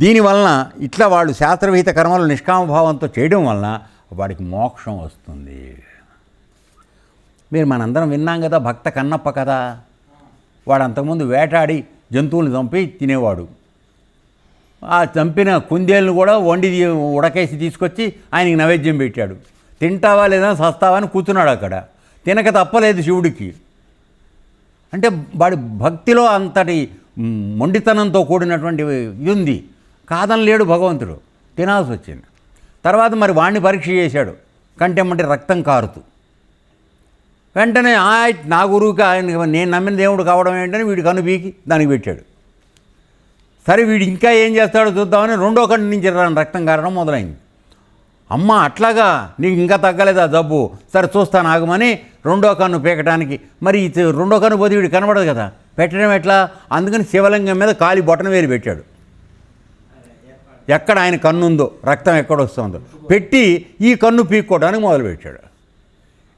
దీనివలన ఇట్లా వాళ్ళు శాస్త్రవిహిత కర్మలు నిష్కామభావంతో చేయడం వలన వాడికి మోక్షం వస్తుంది. మీరు మనందరం విన్నాం కదా భక్త కన్నప్ప కదా. వాడు అంతకుముందు వేటాడి జంతువులను చంపి తినేవాడు. ఆ చంపిన కుందేళ్ళను కూడా వండి ఉడకేసి తీసుకొచ్చి ఆయనకి నైవేద్యం పెట్టాడు. తింటావా లేదా సస్తావా అని కూర్చున్నాడు అక్కడ. తినక తప్పలేదు శివుడికి. అంటే వాడి భక్తిలో అంతటి మొండితనంతో కూడినటువంటి ఇది ఉంది. కాదనలేడు భగవంతుడు, తినాల్సి వచ్చింది. తర్వాత మరి వాడిని పరీక్ష చేశాడు, కంటెమ్మటి రక్తం కారుతూ. వెంటనే నా గురువుకి ఆయన నేను నమ్మిన దేవుడు కావడం ఏంటని వీడి కన్ను పీకి దానికి పెట్టాడు. సరే వీడు ఇంకా ఏం చేస్తాడో చూద్దామని రెండో కన్ను నుంచి రక్తం కారడం మొదలైంది. అమ్మ అట్లాగా నీకు ఇంకా తగ్గలేదా జబ్బు, సరే చూస్తాను ఆగమని రెండో కన్ను పీకటానికి, మరి రెండో కన్ను పోతే వీడు కనబడదు కదా, పెట్టడం ఎట్లా? అందుకని శివలింగం మీద కాలి బొటన వేలు పెట్టాడు. ఎక్కడ ఆయన కన్ను ఉందో, రక్తం ఎక్కడ వస్తుందో పెట్టి ఈ కన్ను పీక్కోవడానికి మొదలుపెట్టాడు.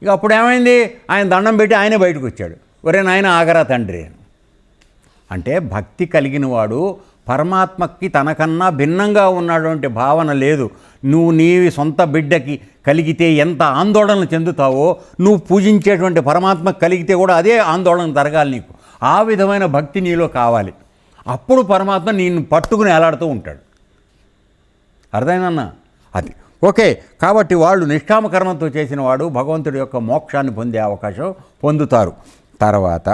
ఇక అప్పుడు ఏమైంది, ఆయన దండం పెట్టి ఆయనే బయటకు వచ్చాడు. ఒరే నాయన ఆగరా తండ్రి అని. అంటే భక్తి కలిగిన వాడు పరమాత్మకి తనకన్నా భిన్నంగా ఉన్నటువంటి భావన లేదు. నువ్వు నీ సొంత బిడ్డకి కలిగితే ఎంత ఆందోళన చెందుతావో, నువ్వు పూజించేటువంటి పరమాత్మకి కలిగితే కూడా అదే ఆందోళన జరగాలి నీకు. ఆ విధమైన భక్తి నీలో కావాలి. అప్పుడు పరమాత్మ నిన్ను పట్టుకుని ఎలాడుతూ ఉంటాడు. అర్థమైందన్నా? అది ఓకే. కాబట్టి వాళ్ళు నిష్కామ కర్మతో చేసిన వాడు భగవంతుడి యొక్క మోక్షాన్ని పొందే అవకాశం పొందుతారు. తర్వాత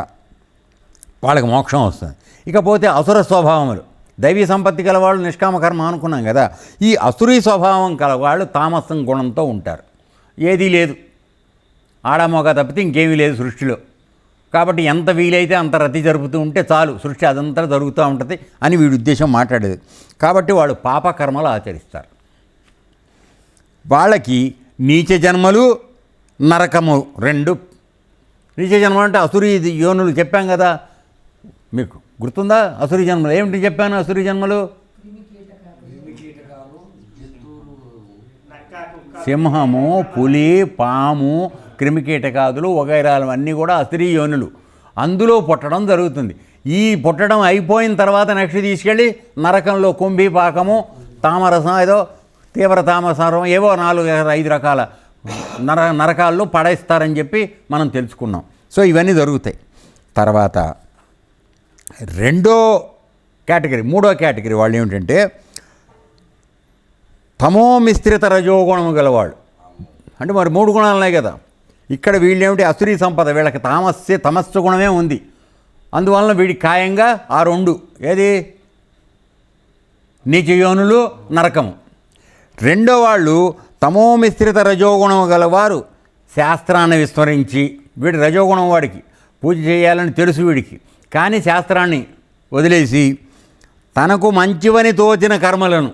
వాళ్ళకి మోక్షం వస్తుంది. ఇకపోతే అసుర స్వభావములు, దైవీ సంపత్తి గలవాళ్ళు నిష్కామ కర్మ అనుకున్నాం కదా. ఈ అసురీ స్వభావం కలవాళ్ళు తామసం గుణంతో ఉంటారు. ఏదీ లేదు, ఆడమోగ తప్పితే ఇంకేమీ లేదు సృష్టిలో. కాబట్టి ఎంత వీలైతే అంత రతి జరుపుతూ ఉంటే చాలు, సృష్టి అదంతా జరుగుతూ ఉంటుంది అని వీడి ఉద్దేశం మాట్లాడేది. కాబట్టి వాళ్ళు పాపకర్మలు ఆచరిస్తారు. వాళ్ళకి నీచ జన్మలు, నరకము రెండు. నీచ జన్మలు అంటే అసురీ యోనులు చెప్పాం కదా, మీకు గుర్తుందా? అసురీ జన్మలు ఏమిటి చెప్పాను? అసురీ జన్మలు సింహము, పులి, పాము, క్రిమికీటకాదులు వగైరాలు అన్నీ కూడా అసురీ యోనులు. అందులో పుట్టడం జరుగుతుంది. ఈ పుట్టడం అయిపోయిన తర్వాత నెక్స్ట్ తీసుకెళ్ళి నరకంలో కుంభి, పాకము, తామరసం, ఏదో తీవ్ర తామసం, ఏవో 4-5 రకాల నరకాల్లో పడేస్తారని చెప్పి మనం తెలుసుకున్నాం. సో ఇవన్నీ జరుగుతాయి. తర్వాత మూడో కేటగిరీ వాళ్ళు ఏమిటంటే తమో మిశ్రిత రజోగుణము గలవాళ్ళు. అంటే మరి 3 గుణాలు ఉన్నాయి కదా. ఇక్కడ వీళ్ళు ఏమిటి, అసురీ సంపద, వీళ్ళకి తమస్సు గుణమే ఉంది. అందువలన వీడి ఖాయంగా ఆ 2, ఏది నీచయోనులు, నరకము. రెండో వాళ్ళు తమో మిశ్రిత రజోగుణము గలవారు శాస్త్రాన్ని విస్మరించి, వీడి రజోగుణం వాడికి పూజ చేయాలని తెలుసు వీడికి, కానీ శాస్త్రాన్ని వదిలేసి తనకు మంచివని తోచిన కర్మలను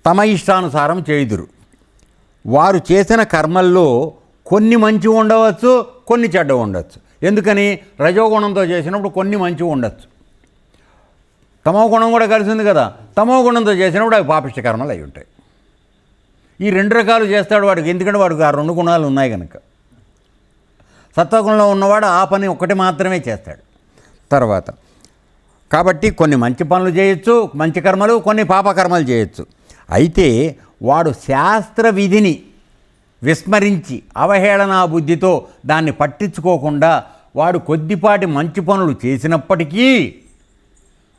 తమ ఇష్టానుసారం చేయుదురు. వారు చేసిన కర్మల్లో కొన్ని మంచి ఉండవచ్చు, కొన్ని చెడ్డ ఉండవచ్చు. ఎందుకని? రజోగుణంతో చేసినప్పుడు కొన్ని మంచి ఉండొచ్చు, తమో గుణం కూడా కలిసి ఉంది కదా. తమో గుణంతో చేసినప్పుడు అవి పాపిష్ట కర్మలు అయి ఉంటాయి. ఈ 2 రకాలు చేస్తాడు వాడికి, ఎందుకంటే వాడికి ఆ 2 గుణాలు ఉన్నాయి కనుక. సత్వగుణంలో ఉన్నవాడు ఆ పని ఒక్కటి మాత్రమే చేస్తాడు. తర్వాత కాబట్టి కొన్ని మంచి పనులు చేయొచ్చు, మంచి కర్మలు, కొన్ని పాపకర్మలు చేయొచ్చు. అయితే వాడు శాస్త్ర విధిని విస్మరించి అవహేళనా బుద్ధితో దాన్ని పట్టించుకోకుండా వాడు కొద్దిపాటి మంచి పనులు చేసినప్పటికీ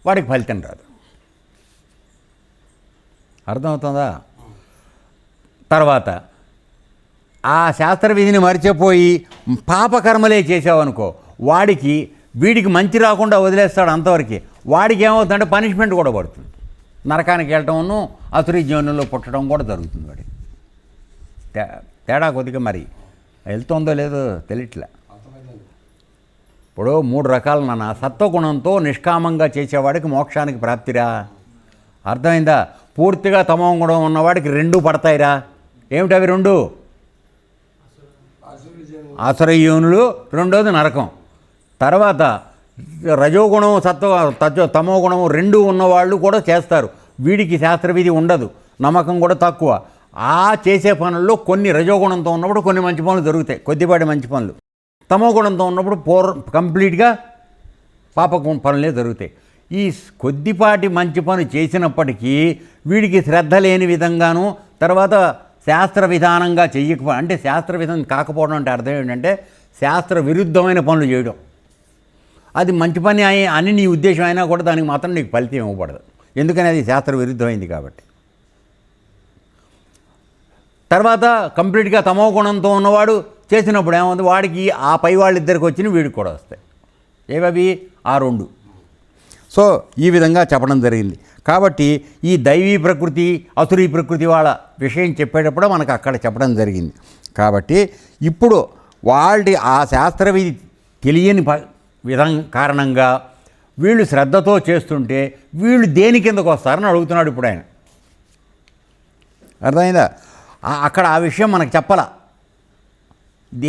వాడికి ఫలితం రాదు. అర్థమవుతుందా? తర్వాత ఆ శాస్త్ర విధిని మరిచిపోయి పాపకర్మలే చేసావనుకో, వీడికి మంచి రాకుండా వదిలేస్తాడు అంతవరకు. వాడికి ఏమవుతుందంటే పనిష్మెంట్ కూడా పడుతుంది, నరకానికి వెళ్ళటం, అసురీ జీవనంలో పుట్టడం కూడా జరుగుతుంది. వాడికి తేడా కొద్దిగా మరి వెళ్తుందో లేదో తెలియట్లే. ఇప్పుడు 3 రకాలు నాన్న. సత్వగుణంతో నిష్కామంగా చేసేవాడికి మోక్షానికి ప్రాప్తిరా, అర్థమైందా? పూర్తిగా తమో గుణం ఉన్నవాడికి 2 పడతాయిరా. ఏమిటవి 2? అసుర యోనులు, రెండోది నరకం. తర్వాత రజోగుణం తమో గుణం 2 ఉన్నవాళ్ళు కూడా చేస్తారు. వీడికి శాస్త్రవిధి ఉండదు, నమ్మకం కూడా తక్కువ. ఆ చేసే పనుల్లో కొన్ని రజోగుణంతో ఉన్నప్పుడు కొన్ని మంచి పనులు జరుగుతాయి, కొద్దిపాటి మంచి పనులు. తమో గుణంతో ఉన్నప్పుడు కంప్లీట్గా పాప పనులే జరుగుతాయి. ఈ కొద్దిపాటి మంచి పని చేసినప్పటికీ వీడికి శ్రద్ధ లేని విధంగాను, తర్వాత శాస్త్ర విధానంగా అంటే శాస్త్ర విధానం కాకపోవడం అంటే అర్థం ఏంటంటే శాస్త్ర విరుద్ధమైన పనులు చేయడం. అది మంచి పని అని నీ ఉద్దేశం అయినా కూడా దానికి మాత్రం నీకు ఫలితం ఇవ్వబడదు, ఎందుకని అది శాస్త్ర విరుద్ధమైంది కాబట్టి. తర్వాత కంప్లీట్గా తమో గుణంతో ఉన్నవాడు చేసినప్పుడు ఏముంది, వాడికి ఆ పై వాళ్ళిద్దరికి వచ్చిన వీడికి కూడా వస్తాయి. ఏవవి? ఆ 2. సో ఈ విధంగా చెప్పడం జరిగింది. కాబట్టి ఈ దైవీ ప్రకృతి అసురీ ప్రకృతి వాళ్ళ విషయం చెప్పేటప్పుడు మనకు అక్కడ చెప్పడం జరిగింది. కాబట్టి ఇప్పుడు ఆ శాస్త్రవిధి తెలియని కారణంగా వీళ్ళు శ్రద్ధతో చేస్తుంటే వీళ్ళు దేని కిందకు వస్తారని అడుగుతున్నాడు ఇప్పుడు ఆయన. అర్థమైందా? అక్కడ ఆ విషయం మనకు చెప్పాల.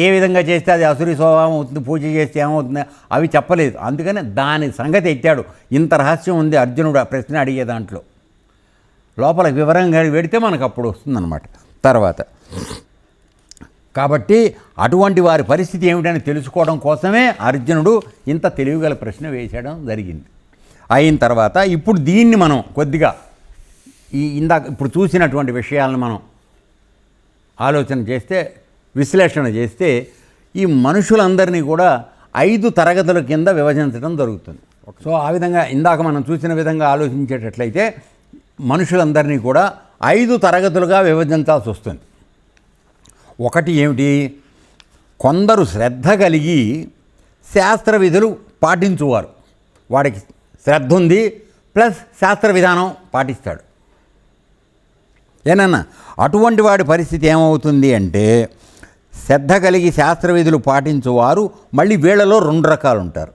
ఏ విధంగా చేస్తే అది అసురీ స్వభావం అవుతుంది, పూజ చేస్తే ఏమవుతుంది, అవి చెప్పలేదు. అందుకని దాని సంగతి ఎత్తాడు. ఇంత రహస్యం ఉంది అర్జునుడు ఆ ప్రశ్న అడిగే దాంట్లో. లోపల వివరంగా పెడితే మనకు అప్పుడు వస్తుందన్నమాట తర్వాత. కాబట్టి అటువంటి వారి పరిస్థితి ఏమిటని తెలుసుకోవడం కోసమే అర్జునుడు ఇంత తెలివిగల ప్రశ్న వేయడం జరిగింది. అయిన తర్వాత ఇప్పుడు దీన్ని మనం కొద్దిగా ఇప్పుడు చూసినటువంటి విషయాలను మనం ఆలోచన చేస్తే, విశ్లేషణ చేస్తే, ఈ మనుషులందరినీ కూడా 5 తరగతుల కింద విభజించడం జరుగుతుంది. సో ఆ విధంగా ఇందాక మనం చూసిన విధంగా ఆలోచించేటట్లయితే మనుషులందరినీ కూడా 5 తరగతులుగా విభజించాల్సి వస్తుంది. ఒకటి ఏమిటి? కొందరు శ్రద్ధ కలిగి శాస్త్ర విధులు పాటించువారు. వాడికి శ్రద్ధ ఉంది ప్లస్ శాస్త్ర విధానం పాటిస్తాడు. ఏనన్నా అటువంటి వాడి పరిస్థితి ఏమవుతుంది అంటే, శ్రద్ధ కలిగి శాస్త్ర విధులు పాటించువారు మళ్ళీ వీళ్ళలో 2 రకాలు ఉంటారు.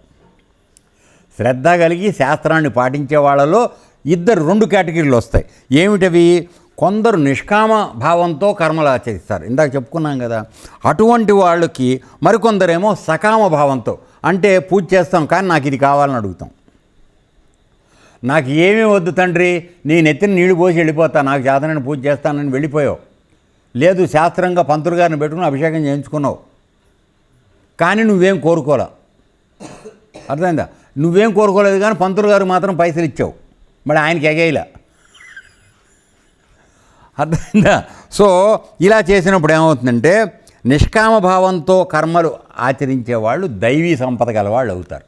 శ్రద్ధ కలిగి శాస్త్రాన్ని పాటించే వాళ్ళలో 2 కేటగిరీలు వస్తాయి. ఏమిటవి? కొందరు నిష్కామ భావంతో కర్మలు ఆచరిస్తారు, ఇందాక చెప్పుకున్నాం కదా. అటువంటి వాళ్ళకి మరికొందరేమో సకామ భావంతో, అంటే పూజ చేస్తాం కానీ నాకు ఇది కావాలని అడుగుతాం. నాకు ఏమీ వద్దు తండ్రి, నేను ఎత్తిన నీళ్లు పోసి వెళ్ళిపోతా, నాకు చేతనని పూజ చేస్తానని వెళ్ళిపోయావు. లేదు, శాస్త్రంగా పంతులు గారిని పెట్టుకుని అభిషేకం చేయించుకున్నావు, కానీ నువ్వేం కోరుకోలే. అర్థమైందా? నువ్వేం కోరుకోలేదు కానీ పంతులు గారు మాత్రం పైసలు ఇచ్చావు, మరి ఆయనకి ఎగేయలే. అర్థమైందా? సో ఇలా చేసినప్పుడు ఏమవుతుందంటే నిష్కామ భావంతో కర్మలు ఆచరించే వాళ్ళు దైవీ సంపద గలవాళ్ళు అవుతారు.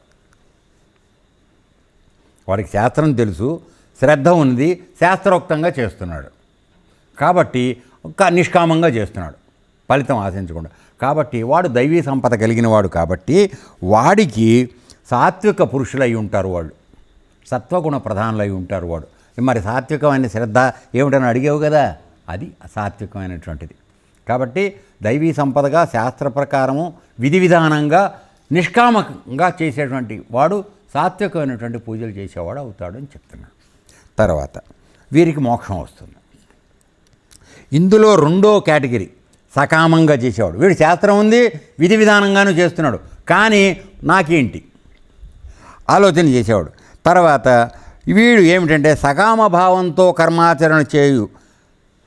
వాడికి శాస్త్రం తెలుసు, శ్రద్ధ ఉంది, శాస్త్రోక్తంగా చేస్తున్నాడు కాబట్టి నిష్కామంగా చేస్తున్నాడు, ఫలితం ఆశించకుండా. కాబట్టి వాడు దైవీ సంపద కలిగిన వాడు. కాబట్టి వాడికి సాత్విక పురుషులై ఉంటారు, వాళ్ళు సత్వగుణ ప్రధానులై ఉంటారు. వాడు మరి సాత్వికమైన శ్రద్ధ ఏమిటని అడిగావు కదా, అది సాత్వికమైనటువంటిది. కాబట్టి దైవీ సంపదగా శాస్త్ర ప్రకారము విధి విధానంగా నిష్కామంగా చేసేటువంటి వాడు సాత్వికమైనటువంటి పూజలు చేసేవాడు అవుతాడు అని చెప్తున్నాడు. తర్వాత వీరికి మోక్షం వస్తుంది. ఇందులో 2వ కేటగిరీ సకామంగా చేసేవాడు. వీడు శాస్త్రం ఉంది, విధి విధానంగానూ చేస్తున్నాడు, కానీ నాకేంటి ఆలోచన చేసేవాడు. తర్వాత వీడు ఏమిటంటే సకామ భావంతో కర్మాచరణ చేయు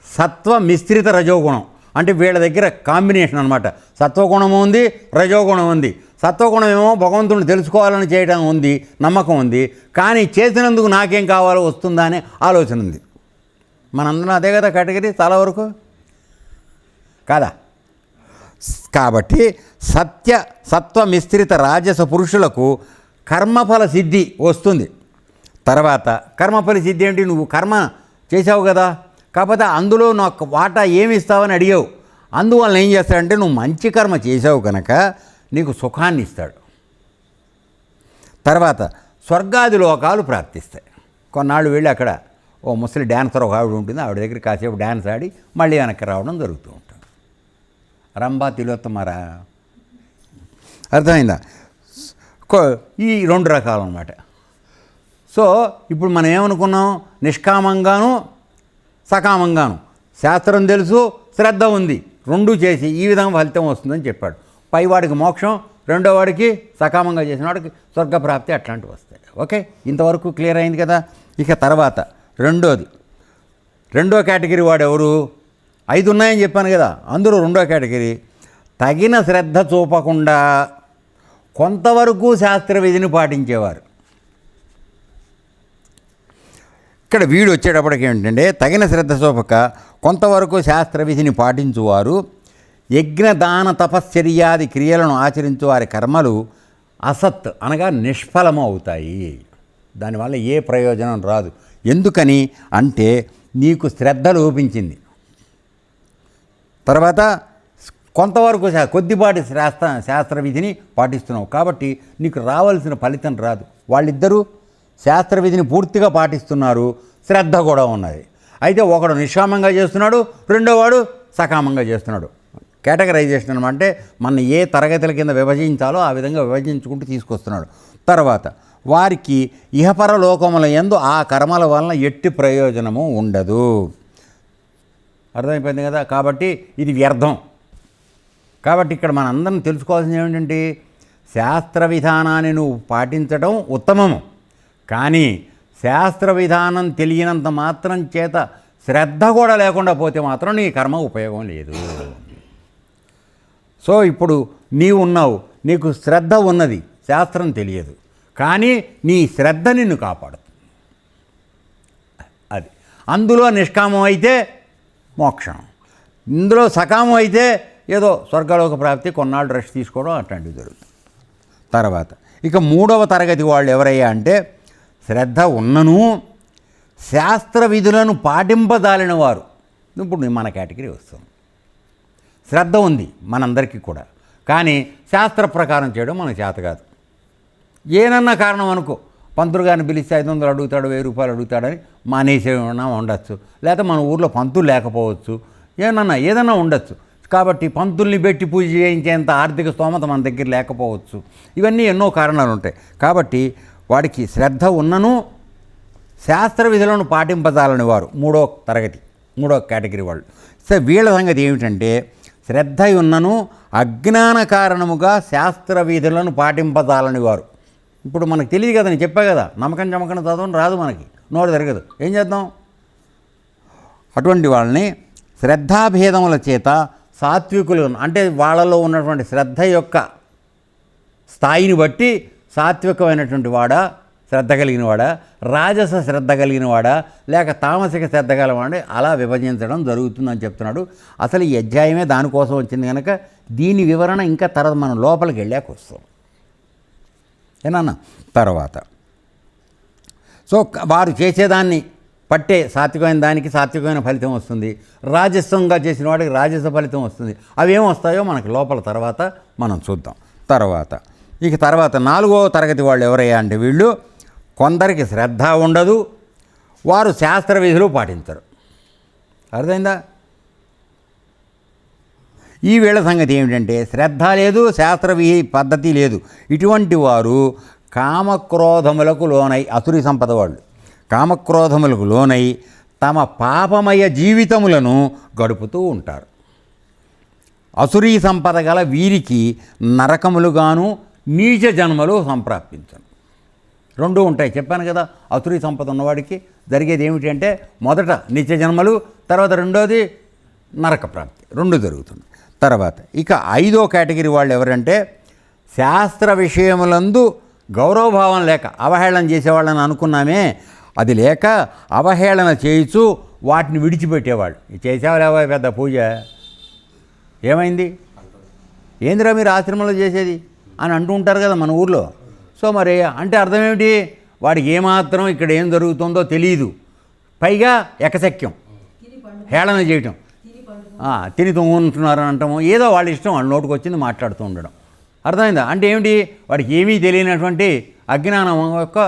సత్వ మిశ్రిత రజోగుణం, అంటే వీళ్ళ దగ్గర కాంబినేషన్ అనమాట. సత్వగుణం ఉంది, రజోగుణం ఉంది. సత్వగుణం ఏమో భగవంతుడిని తెలుసుకోవాలని చేయడం ఉంది, నమ్మకం ఉంది, కానీ చేసినందుకు నాకేం కావాలో వస్తుందా అనే ఆలోచన ఉంది. మనందరం అదే కదా కేటగిరీ చాలా వరకు కాదా. కాబట్టి సత్వ మిశ్రిత రాజస పురుషులకు కర్మఫల సిద్ధి వస్తుంది. తర్వాత కర్మఫల సిద్ధి ఏంటి? నువ్వు కర్మ చేసావు కదా, కాకపోతే అందులో నాకు వాటా ఏమి ఇస్తావని అడిగావు. అందువల్ల ఏం చేస్తాడంటే నువ్వు మంచి కర్మ చేసావు కనుక నీకు సుఖాన్ని ఇస్తాడు. తర్వాత స్వర్గాది లోకాలు ప్రాప్తిస్తాయి. కొన్నాళ్ళు వెళ్ళి అక్కడ ఓ ముసలి డ్యాన్సర్ ఒక ఆవిడ ఉంటుంది, ఆవిడ దగ్గర కాసేపు డ్యాన్స్ ఆడి మళ్ళీ వెనక్కి రావడం జరుగుతూ ఉంటుంది. రంభా తిలోత్తమారా, అర్థమైందా? ఈ 2 రకాలు అన్నమాట. సో ఇప్పుడు మనం ఏమనుకున్నాం, నిష్కామంగాను సకామంగాను శాస్త్రం తెలుసు, శ్రద్ధ ఉంది, 2 చేసి ఈ విధంగా ఫలితం వస్తుందని చెప్పాడు. పైవాడికి మోక్షం, రెండో వాడికి సకామంగా చేసిన వాడికి స్వర్గప్రాప్తి, అట్లాంటివి వస్తాయి. ఓకే, ఇంతవరకు క్లియర్ అయింది కదా. ఇక తర్వాత రెండో కేటగిరీ వాడు ఎవరు? 5 ఉన్నాయని చెప్పాను కదా, అందులో రెండో కేటగిరీ తగిన శ్రద్ధ చూపకుండా కొంతవరకు శాస్త్ర విధిని పాటించేవారు. ఇక్కడ వీడు వచ్చేటప్పటికి ఏంటంటే తగిన శ్రద్ధ చూపక కొంతవరకు శాస్త్ర విధిని పాటించువారు యజ్ఞ దాన తపశ్చర్యాది క్రియలను ఆచరించు వారి కర్మలు అసత్ అనగా నిష్ఫలము అవుతాయి. దానివల్ల ఏ ప్రయోజనం రాదు. ఎందుకని అంటే నీకు శ్రద్ధ లోపించింది. తర్వాత కొంతవరకు కొద్దిపాటి శాస్త్ర విధిని పాటిస్తున్నావు కాబట్టి నీకు రావాల్సిన ఫలితం రాదు. వాళ్ళిద్దరూ శాస్త్ర విధిని పూర్తిగా పాటిస్తున్నారు, శ్రద్ధ కూడా ఉన్నది. అయితే ఒకడు నిష్కామంగా చేస్తున్నాడు, రెండో వాడు సకామంగా చేస్తున్నాడు. కేటగరైజేషన్ అనమాట, మన ఏ తరగతుల కింద విభజించాలో ఆ విధంగా విభజించుకుంటూ తీసుకొస్తున్నాడు. తర్వాత వారికి ఇహపర లోకముల యందు ఆ కర్మల వలన ఎట్టి ప్రయోజనము ఉండదు. అర్థమైపోయింది కదా. కాబట్టి ఇది వ్యర్థం. కాబట్టి ఇక్కడ మనందరం తెలుసుకోవాల్సింది ఏమిటంటే శాస్త్ర విధానాన్ని నువ్వు పాటించడం ఉత్తమము, కానీ శాస్త్ర విధానం తెలియనంత మాత్రం చేత శ్రద్ధ కూడా లేకుండా పోతే మాత్రం నీ కర్మ ఉపయోగం లేదు. సో ఇప్పుడు నీవు ఉన్నావు, నీకు శ్రద్ధ ఉన్నది, శాస్త్రం తెలియదు, కానీ నీ శ్రద్ధ నిన్ను కాపాడుతుంది. అది అందులో నిష్కామం అయితే మోక్షం, ఇందులో సకామం అయితే ఏదో స్వర్గలోక ప్రాప్తి, కొన్నాళ్ళు రెస్ట్ తీసుకోవడం అట్లాంటివి జరుగుతుంది. తర్వాత ఇక 3వ తరగతి వాళ్ళు ఎవరయ్యా అంటే శ్రద్ధ ఉన్నను శాస్త్ర విధులను పాటింపదాలిన వారు. ఇప్పుడు మన కేటగిరీ వస్తుంది. శ్రద్ధ ఉంది మనందరికీ కూడా, కానీ శాస్త్ర ప్రకారం చేయడం మనకు చేత కాదు. ఏనన్నా కారణం అనుకో, పంతులు గారిని పిలిస్తే 500 అడుగుతాడు, 1000 రూపాయలు అడుగుతాడని మానేసేమన్నా ఉండొచ్చు, లేకపోతే మన ఊర్లో పంతులు లేకపోవచ్చు, ఏదన్నా ఉండొచ్చు. కాబట్టి పంతుల్ని పెట్టి పూజ చేయించేంత ఆర్థిక స్తోమత మన దగ్గర లేకపోవచ్చు. ఇవన్నీ ఎన్నో కారణాలు ఉంటాయి. కాబట్టి వాడికి శ్రద్ధ ఉన్నను శాస్త్ర విధులను పాటింపజాలని వారు 3వ తరగతి 3వ కేటగిరీ వాళ్ళు. సో వీళ్ళ సంగతి ఏమిటంటే శ్రద్ధ ఉన్నను అజ్ఞాన కారణముగా శాస్త్ర విధులను పాటింపజాలని వారు. ఇప్పుడు మనకు తెలియదు కదా, నేను చెప్పా కదా, నమ్మకం చదవడం రాదు, మనకి నోరు తిరగదు, ఏం చేద్దాం? అటువంటి వాళ్ళని శ్రద్ధాభేదముల చేత సాత్వికులు అంటే వాళ్ళలో ఉన్నటువంటి శ్రద్ధ యొక్క స్థాయిని బట్టి సాత్వికమైనటువంటి వాడా, శ్రద్ధ కలిగిన వాడా, రాజస శ్రద్ధ కలిగిన వాడా, లేక తామసిక శ్రద్ధ కలిగినవాడే అలా విభజించడం జరుగుతుందని చెప్తున్నాడు. అసలు ఈ అధ్యాయమే దానికోసం వచ్చింది కనుక దీని వివరణ ఇంకా తర్వాత మనం లోపలికి వెళ్ళాక వస్తాం. ఏనన్నా తర్వాత సో వారు చేసేదాన్ని పట్టే సాత్వికమైన దానికి సాత్వికమైన ఫలితం వస్తుంది, రాజస్వంగా చేసిన వాడికి రాజస ఫలితం వస్తుంది. అవి ఏమొస్తాయో మనకి లోపల తర్వాత మనం చూద్దాం. తర్వాత 4వ తరగతి వాళ్ళు ఎవరయ్యా అంటే వీళ్ళు కొందరికి శ్రద్ధ ఉండదు, వారు శాస్త్ర విధులు పాటించరు. అర్థమైందా? ఈ వీళ్ళ సంగతి ఏమిటంటే శ్రద్ధ లేదు, శాస్త్ర పద్ధతి లేదు. ఇటువంటి వారు కామక్రోధములకు లోనై, అసురి సంపద వాళ్ళు కామక్రోధములకు లోనై తమ పాపమయ జీవితములను గడుపుతూ ఉంటారు. అసురీ సంపద గల వీరికి నరకములుగాను నీచ జన్మలు సంప్రాప్తించను. 2 ఉంటాయి చెప్పాను కదా. అసురీ సంపద ఉన్నవాడికి జరిగేది ఏమిటంటే మొదట నిత్య జన్మలు, తర్వాత రెండోది నరక ప్రాప్తి, 2 జరుగుతుంది. తర్వాత ఇక 5వ కేటగిరీ వాళ్ళు ఎవరంటే శాస్త్ర విషయములందు గౌరవభావం లేక అవహేళన చేసేవాళ్ళని అనుకున్నామే, అది లేక అవహేళన చేయుచు వాటిని విడిచిపెట్టేవాళ్ళు. చేసేవాళ్ళేవా పెద్ద పూజ, ఏమైంది, ఏందిరా మీరు ఆశ్రమంలో చేసేది అని అంటూ ఉంటారు కదా మన ఊర్లో. సో మరి అంటే అర్థం ఏమిటి, వాడికి ఏమాత్రం ఇక్కడ ఏం జరుగుతుందో తెలియదు, పైగా ఎకశక్యం హేళన చేయటం. తిని తొంగుంటున్నారు అని అంటాము, ఏదో వాళ్ళ ఇష్టం, వాళ్ళ నోటికి వచ్చింది మాట్లాడుతూ ఉండడం. అర్థమైందా? అంటే ఏమిటి, వాడికి ఏమీ తెలియనటువంటి అజ్ఞానం యొక్క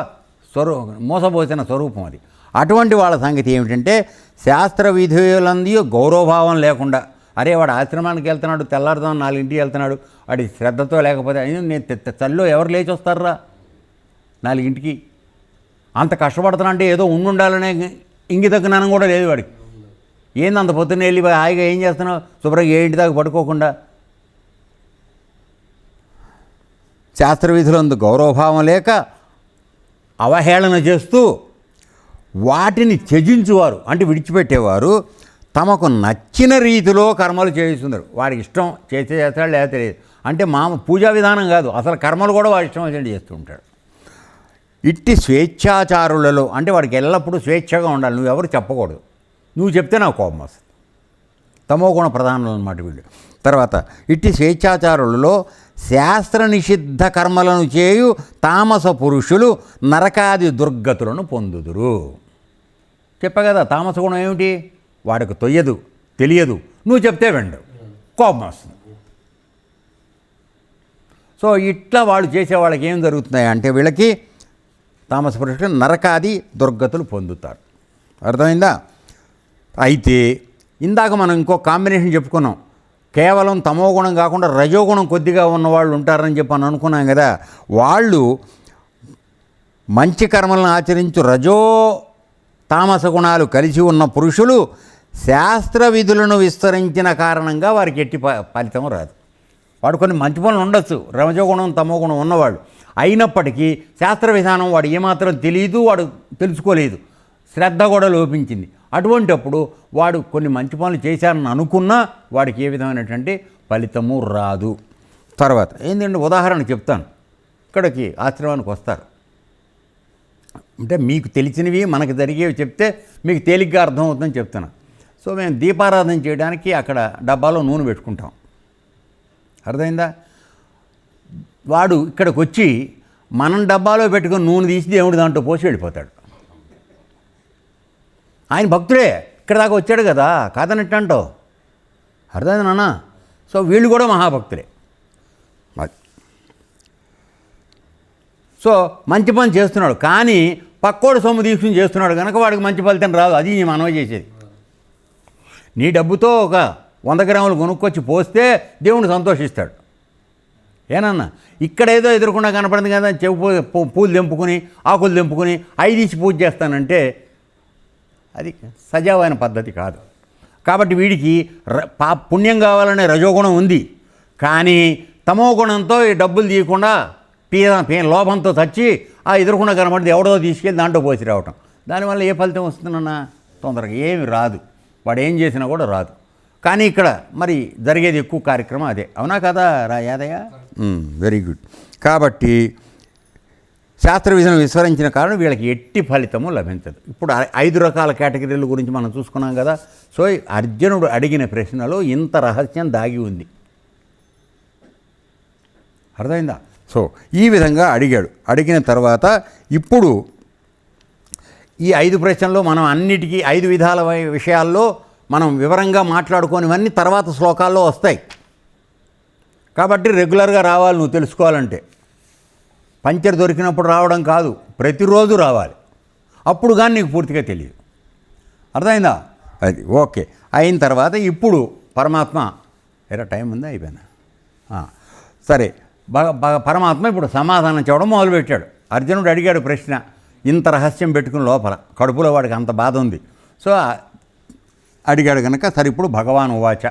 మోసపోసిన స్వరూపం అది. అటువంటి వాళ్ళ సంగతి ఏమిటంటే శాస్త్ర విధులందు గౌరవభావం లేకుండా, అరే వాడు ఆశ్రమానికి వెళ్తున్నాడు, తెల్లారుదాం 4ంటికి వెళ్తున్నాడు, వాడి శ్రద్ధతో లేకపోతే నేను చల్లో ఎవరు లేచి వస్తారా 4ంటికి, అంత కష్టపడుతున్నా అంటే ఏదో ఉండాలనే ఇంగిత జ్ఞానం కూడా లేదు వాడికి. ఏంది అంత పొద్దున్న వెళ్ళి హాయిగా ఏం చేస్తున్నావు, శుభ్రంగా 7 దాకా పడుకోకుండా. శాస్త్ర విధులందు గౌరవభావం లేక అవహేళన చేస్తూ వాటిని త్యజించువారు అంటే విడిచిపెట్టేవారు తమకు నచ్చిన రీతిలో కర్మలు చేయిస్తున్నారు. వాడికి ఇష్టం చేస్తాడు లేదా తెలియదు, అంటే పూజా విధానం కాదు, అసలు కర్మలు కూడా వాడి ఇష్టం వచ్చినట్టు చేస్తూ ఉంటాడు. ఇట్టి స్వేచ్ఛాచారులలో అంటే వాడికి ఎల్లప్పుడూ స్వేచ్ఛగా ఉండాలి, నువ్వెవరు చెప్పకూడదు, నువ్వు చెప్తే నాకు కోపం వస్తుంది. తమోగుణ ప్రధానులు అన్నమాట వీళ్ళు. తర్వాత ఇట్టి స్వేచ్ఛాచారులలో శాస్త్ర నిషిద్ధ కర్మలను చేయు తామస పురుషులు నరకాది దుర్గతులను పొందుదురు. చెప్పా కదా, తామస గుణం ఏమిటి, వాడికి తొయ్యదు, తెలియదు, నువ్వు చెప్తే వెండు, కోపం వస్తుంది. సో ఇట్లా వాళ్ళు చేసే వాళ్ళకి ఏం జరుగుతున్నాయి అంటే వీళ్ళకి తామస పురుషులు నరకాది దుర్గతులు పొందుతారు. అర్థమైందా? అయితే ఇందాక మనం ఇంకో కాంబినేషన్ చెప్పుకున్నాం, కేవలం తమోగుణం కాకుండా రజోగుణం కొద్దిగా ఉన్నవాళ్ళు ఉంటారని చెప్పి అని అనుకున్నాం కదా. వాళ్ళు మంచి కర్మలను ఆచరించు రజో తామస గుణాలు కలిసి ఉన్న పురుషులు శాస్త్ర విధులను విస్తరించిన కారణంగా వారికి ఎట్టి ఫలితం రాదు. వాడు కొన్ని మంచి పనులు ఉండొచ్చు, రజోగుణం తమోగుణం ఉన్నవాళ్ళు, అయినప్పటికీ శాస్త్ర విధానం వాడు ఏమాత్రం తెలియదు, వాడు తెలుసుకోలేదు, శ్రద్ధ కూడా లోపించింది. అటువంటప్పుడు వాడు కొన్ని మంచి పనులు చేశారని అనుకున్నా వాడికి ఏ విధమైనటువంటి ఫలితము రాదు. తర్వాత ఏంటంటే ఉదాహరణ చెప్తాను. ఇక్కడికి ఆశ్రమానికి వస్తారు అంటే మీకు తెలిసినవి మనకు జరిగేవి చెప్తే మీకు తేలిగ్గా అర్థమవుతుందని చెప్తున్నా. సో మేము దీపారాధన చేయడానికి అక్కడ డబ్బాలో నూనె పెట్టుకుంటాం. అర్థమైందా? వాడు ఇక్కడికి వచ్చి మనం డబ్బాలో పెట్టుకుని నూనె తీసి దేవుడు దాంట్లో పోసి వెళ్ళిపోతాడు. ఆయన భక్తుడే, ఇక్కడ దాకా వచ్చాడు కదా, కాదనట్టు అంటావు. అర్థమైంది నాన్న? సో వీళ్ళు కూడా మహాభక్తులే. సో మంచి పని చేస్తున్నాడు, కానీ పక్కోడు సొమ్ము తీసుకుని చేస్తున్నాడు కనుక వాడికి మంచి ఫలితం రాదు. అది మనమే చేసేది. నీ డబ్బుతో ఒక 100 గ్రాములు కొనుక్కొచ్చి పోస్తే దేవుడు సంతోషిస్తాడు. ఏనన్నా? ఇక్కడ ఏదో ఎదురకుండా కనపడింది కదా, చెవు పూలు తెంపుకుని ఆకులు తెంపుకుని 5 ఇచ్చి పూజ చేస్తానంటే అది సజావైన పద్ధతి కాదు. కాబట్టి వీడికి పుణ్యం కావాలనే రజోగుణం ఉంది, కానీ తమో గుణంతో ఈ డబ్బులు తీయకుండా లోభంతో చచ్చి ఆ ఎదురకుండా కనబడి ఎవడో తీసుకెళ్ళి దాంట్లో పోసి రావటం, దానివల్ల ఏ ఫలితం వస్తుందన్నా? తొందరగా ఏమి రాదు, వాడు ఏం చేసినా కూడా రాదు. కానీ ఇక్కడ మరి జరిగేది ఎక్కువ కార్యక్రమం అదే. అవునా కదా యాదయ్య? Very good. కాబట్టి శాస్త్ర విధానం విస్మరించిన కారణం వీళ్ళకి ఎట్టి ఫలితము లభించదు. ఇప్పుడు 5 రకాల కేటగిరీల గురించి మనం చూసుకున్నాం కదా. సో అర్జునుడు అడిగిన ప్రశ్నలో ఇంత రహస్యం దాగి ఉంది. అర్థమైందా? సో ఈ విధంగా అడిగాడు. అడిగిన తర్వాత ఇప్పుడు ఈ 5 ప్రశ్నల్లో మనం అన్నిటికీ 5 విధాల విషయాల్లో మనం వివరంగా మాట్లాడుకోనివన్నీ తర్వాత శ్లోకాల్లో వస్తాయి. కాబట్టి రెగ్యులర్గా రావాలి నువ్వు తెలుసుకోవాలంటే. పంచర్ దొరికినప్పుడు రావడం కాదు, ప్రతిరోజు రావాలి, అప్పుడు కానీ నీకు పూర్తిగా తెలియదు. అర్థమైందా? అది ఓకే. అయిన తర్వాత ఇప్పుడు పరమాత్మ టైం ఉందా? అయిపోయినా సరే. పరమాత్మ ఇప్పుడు సమాధానం చెప్పడం మొదలుపెట్టాడు. అర్జునుడు అడిగాడు ప్రశ్న, ఇంత రహస్యం పెట్టుకుని లోపల కడుపులో వాడికి అంత బాధ ఉంది. సో అడిగాడు కనుక సరే ఇప్పుడు భగవాన్ ఉవాచ,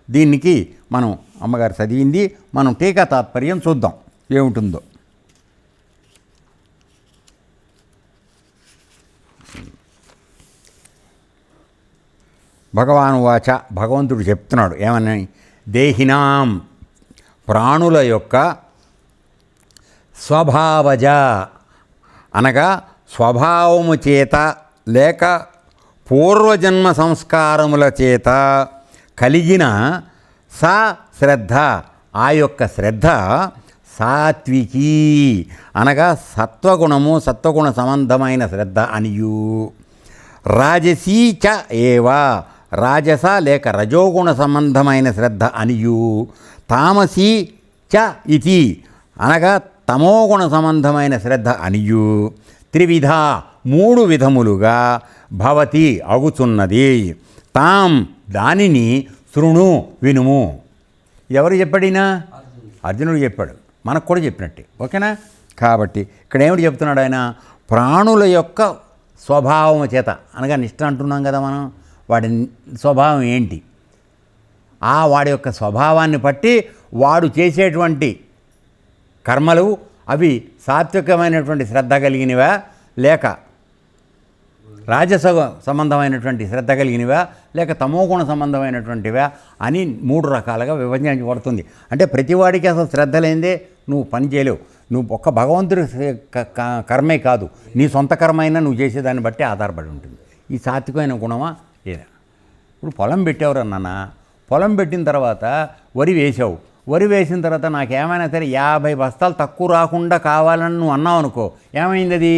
దీనికి మనం అమ్మగారు చదివింది మనం టీకా తాత్పర్యం చూద్దాం ఏముంటుందో. భగవాన్ వాచ, భగవంతుడు చెప్తున్నాడు ఏమని, దేహినాం ప్రాణుల యొక్క స్వభావజ అనగా స్వభావము చేత లేక పూర్వజన్మ సంస్కారముల చేత కలిగిన సా శ్రద్ధ, ఆ యొక్క శ్రద్ధ సాత్వికీ అనగా సత్వగుణము సత్వగుణ సంబంధమైన శ్రద్ధ అనియు, రాజసీ చ ఏవ రాజస లేక రజోగుణ సంబంధమైన శ్రద్ధ అనియు, తామసీ చ ఇతి అనగా తమోగుణ సంబంధమైన శ్రద్ధ అనియు, త్రివిధ 3 విధములుగా భవతి అగుచున్నది. తాం దానిని శృణు వినుము. ఎవరు చెప్పాడినా? అర్జునుడు చెప్పాడు, మనకు కూడా చెప్పినట్టే. ఓకేనా? కాబట్టి ఇక్కడ ఏమిటి చెప్తున్నాడు ఆయన? ప్రాణుల యొక్క స్వభావం చేత అనగా నిష్ఠ అంటున్నాం కదా మనం. వాడి స్వభావం ఏంటి? వాడి యొక్క స్వభావాన్ని బట్టి వాడు చేసేటువంటి కర్మలు అవి సాత్వికమైనటువంటి శ్రద్ధ కలిగినవా లేక రాజస సంబంధమైనటువంటి శ్రద్ధ కలిగినవా లేక తమోగుణ సంబంధమైనటువంటివా అని 3 రకాలుగా విభజించబడుతుంది. అంటే ప్రతివాడికి అసలు శ్రద్ధ లేనిదే నువ్వు పని చేయలేవు. నువ్వు ఒక్క భగవంతుడి కర్మే కాదు, నీ సొంత కర్మ అయినా నువ్వు చేసేదాన్ని బట్టి ఆధారపడి ఉంటుంది. ఈ సాత్వికమైన గుణమా ఏదా? ఇప్పుడు పొలం పెట్టేవారు నాన్న, పొలం పెట్టిన తర్వాత వరి వేసావు. వరి వేసిన తర్వాత నాకేమైనా సరే 50 బస్తాలు తక్కువ రాకుండా కావాలని నువ్వు అన్నావు అనుకో, ఏమైంది? అది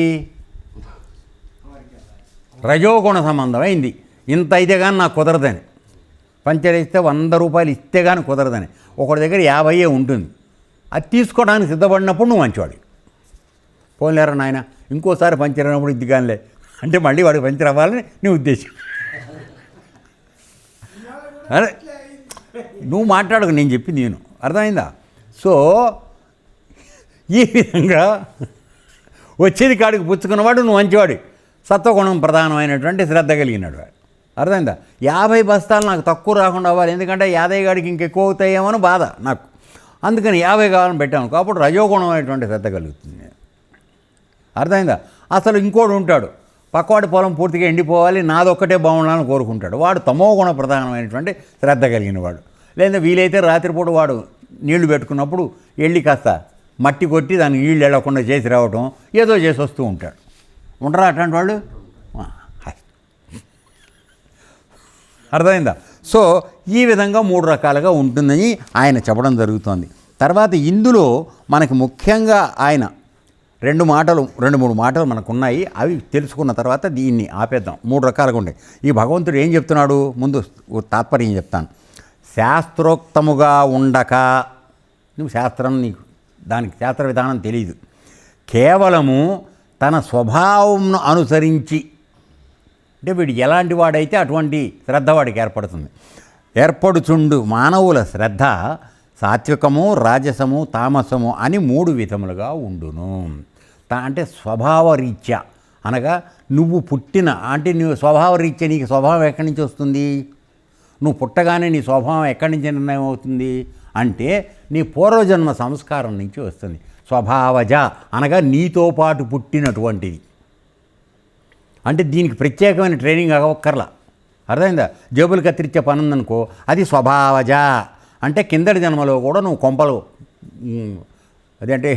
రజోగుణ సంబంధం అయింది. ఇంత అయితే కానీ నాకు కుదరదని, పంచర్ వేస్తే 100 రూపాయలు ఇస్తే కానీ కుదరదని. ఒకటి దగ్గర 50 ఉంటుంది. అది తీసుకోవడానికి సిద్ధపడినప్పుడు నువ్వు మంచివాడు. పోలేరా నాయన, ఇంకోసారి పంచర్ అయినప్పుడు ఇది కానిలే అంటే మళ్ళీ వాడికి పంచర్ అవ్వాలని నీ ఉద్దేశం. అరే నువ్వు మాట్లాడకు, నేను చెప్పింది నేను, అర్థమైందా? సో ఈ విధంగా వచ్చేది కాడికి పుచ్చుకున్నవాడు నువ్వు మంచివాడు, సత్వగుణం ప్రధానమైనటువంటి శ్రద్ధ కలిగినాడు వాడు. అర్థమైందా? 50 బస్తాలు నాకు తక్కువ రాకుండా అవ్వాలి, ఎందుకంటే 50 గాడికి ఇంకెక్కువ అవుతాయేమో బాధ నాకు, అందుకని 50 కావాలని పెట్టాను. కాబట్టి రజోగుణం అనేటువంటి శ్రద్ధ కలుగుతుంది. అర్థమైందా? అసలు ఇంకోడు ఉంటాడు, పక్కవాడి పొలం పూర్తిగా ఎండిపోవాలి, నాదొక్కటే బాగుండాలని కోరుకుంటాడు. వాడు తమోగుణ ప్రధానమైనటువంటి శ్రద్ధ కలిగిన వాడు. లేదా వీలైతే రాత్రిపూట వాడు నీళ్లు పెట్టుకున్నప్పుడు వెళ్ళి కాస్త మట్టి కొట్టి దానికి నీళ్ళు వెళ్ళకుండా చేసి రావటం, ఏదో చేసి వస్తూ ఉంటాడు. ఉండరా అట్లాంటి వాళ్ళు? అర్థమైందా? సో ఈ విధంగా 3 రకాలుగా ఉంటుందని ఆయన చెప్పడం జరుగుతోంది. తర్వాత ఇందులో మనకి ముఖ్యంగా ఆయన 2-3 మాటలు మనకున్నాయి. అవి తెలుసుకున్న తర్వాత దీన్ని ఆపేద్దాం. 3 రకాలుగా ఉంటాయి. ఈ భగవంతుడు ఏం చెప్తున్నాడు? ముందు తాత్పర్యం చెప్తాను. శాస్త్రోక్తముగా ఉండక, నువ్వు శాస్త్రం నీకు దానికి శాస్త్ర విధానం తెలియదు, కేవలము తన స్వభావంను అనుసరించి, అంటే వీడు ఎలాంటి వాడైతే అటువంటి శ్రద్ధ వాడికి ఏర్పడుచుండు మానవుల శ్రద్ధ సాత్వికము, రాజసము, తామసము అని 3 విధములుగా ఉండును. అంటే స్వభావరీత్యా అనగా నువ్వు పుట్టిన అంటే నువ్వు స్వభావరీత్యా నీకు స్వభావం ఎక్కడి నుంచి వస్తుంది? నువ్వు పుట్టగానే నీ స్వభావం ఎక్కడి నుంచి నిర్ణయం అవుతుంది అంటే నీ పూర్వజన్మ సంస్కారం నుంచి వస్తుంది. స్వభావజ అనగా నీతో పాటు పుట్టినటువంటిది. అంటే దీనికి ప్రత్యేకమైన ట్రైనింగ్ అవ్వక్కర్లా. అర్థమైందా? జేబులు కత్తిరించే పని ఉందనుకో, అది స్వభావజ. అంటే కిందటి జన్మలో కూడా నువ్వు కొంపలు అదంటే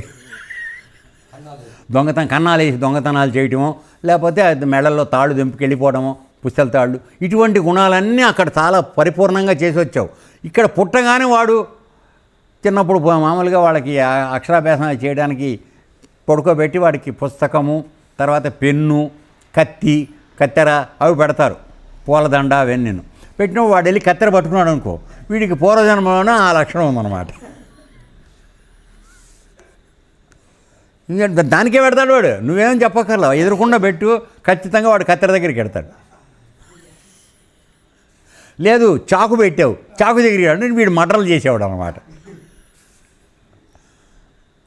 కన్నాలు వేసి దొంగతనాలు చేయటమో, లేకపోతే మెడల్లో తాళ్ళు దింపుకెళ్ళిపోవడమో, పుస్తల తాళ్ళు, ఇటువంటి గుణాలన్నీ అక్కడ చాలా పరిపూర్ణంగా చేసి వచ్చావు. ఇక్కడ పుట్టగానే వాడు చిన్నప్పుడు మామూలుగా వాళ్ళకి అక్షరాభ్యాసం చేయడానికి పడుకోబెట్టి వాడికి పుస్తకము, తర్వాత పెన్ను, కత్తి, కత్తెర అవి పెడతారు, పూలదండ అవన్నీ పెట్టినప్పుడు వాడు వెళ్ళి కత్తెర పట్టుకున్నాడు అనుకో, వీడికి పూర్వజన్మలోనే ఆ లక్షణం ఉందన్నమాట. ఇంకా దానికే పెడతాడు వాడు, నువ్వేం చెప్పక్కర్లా, ఎదురుకుండా పెట్టు, ఖచ్చితంగా వాడు కత్తెర దగ్గరికి పెడతాడు. లేదు చాకు పెట్టావు, చాకు దగ్గరికి వీడు మటర్లు చేసేవాడు అన్నమాట.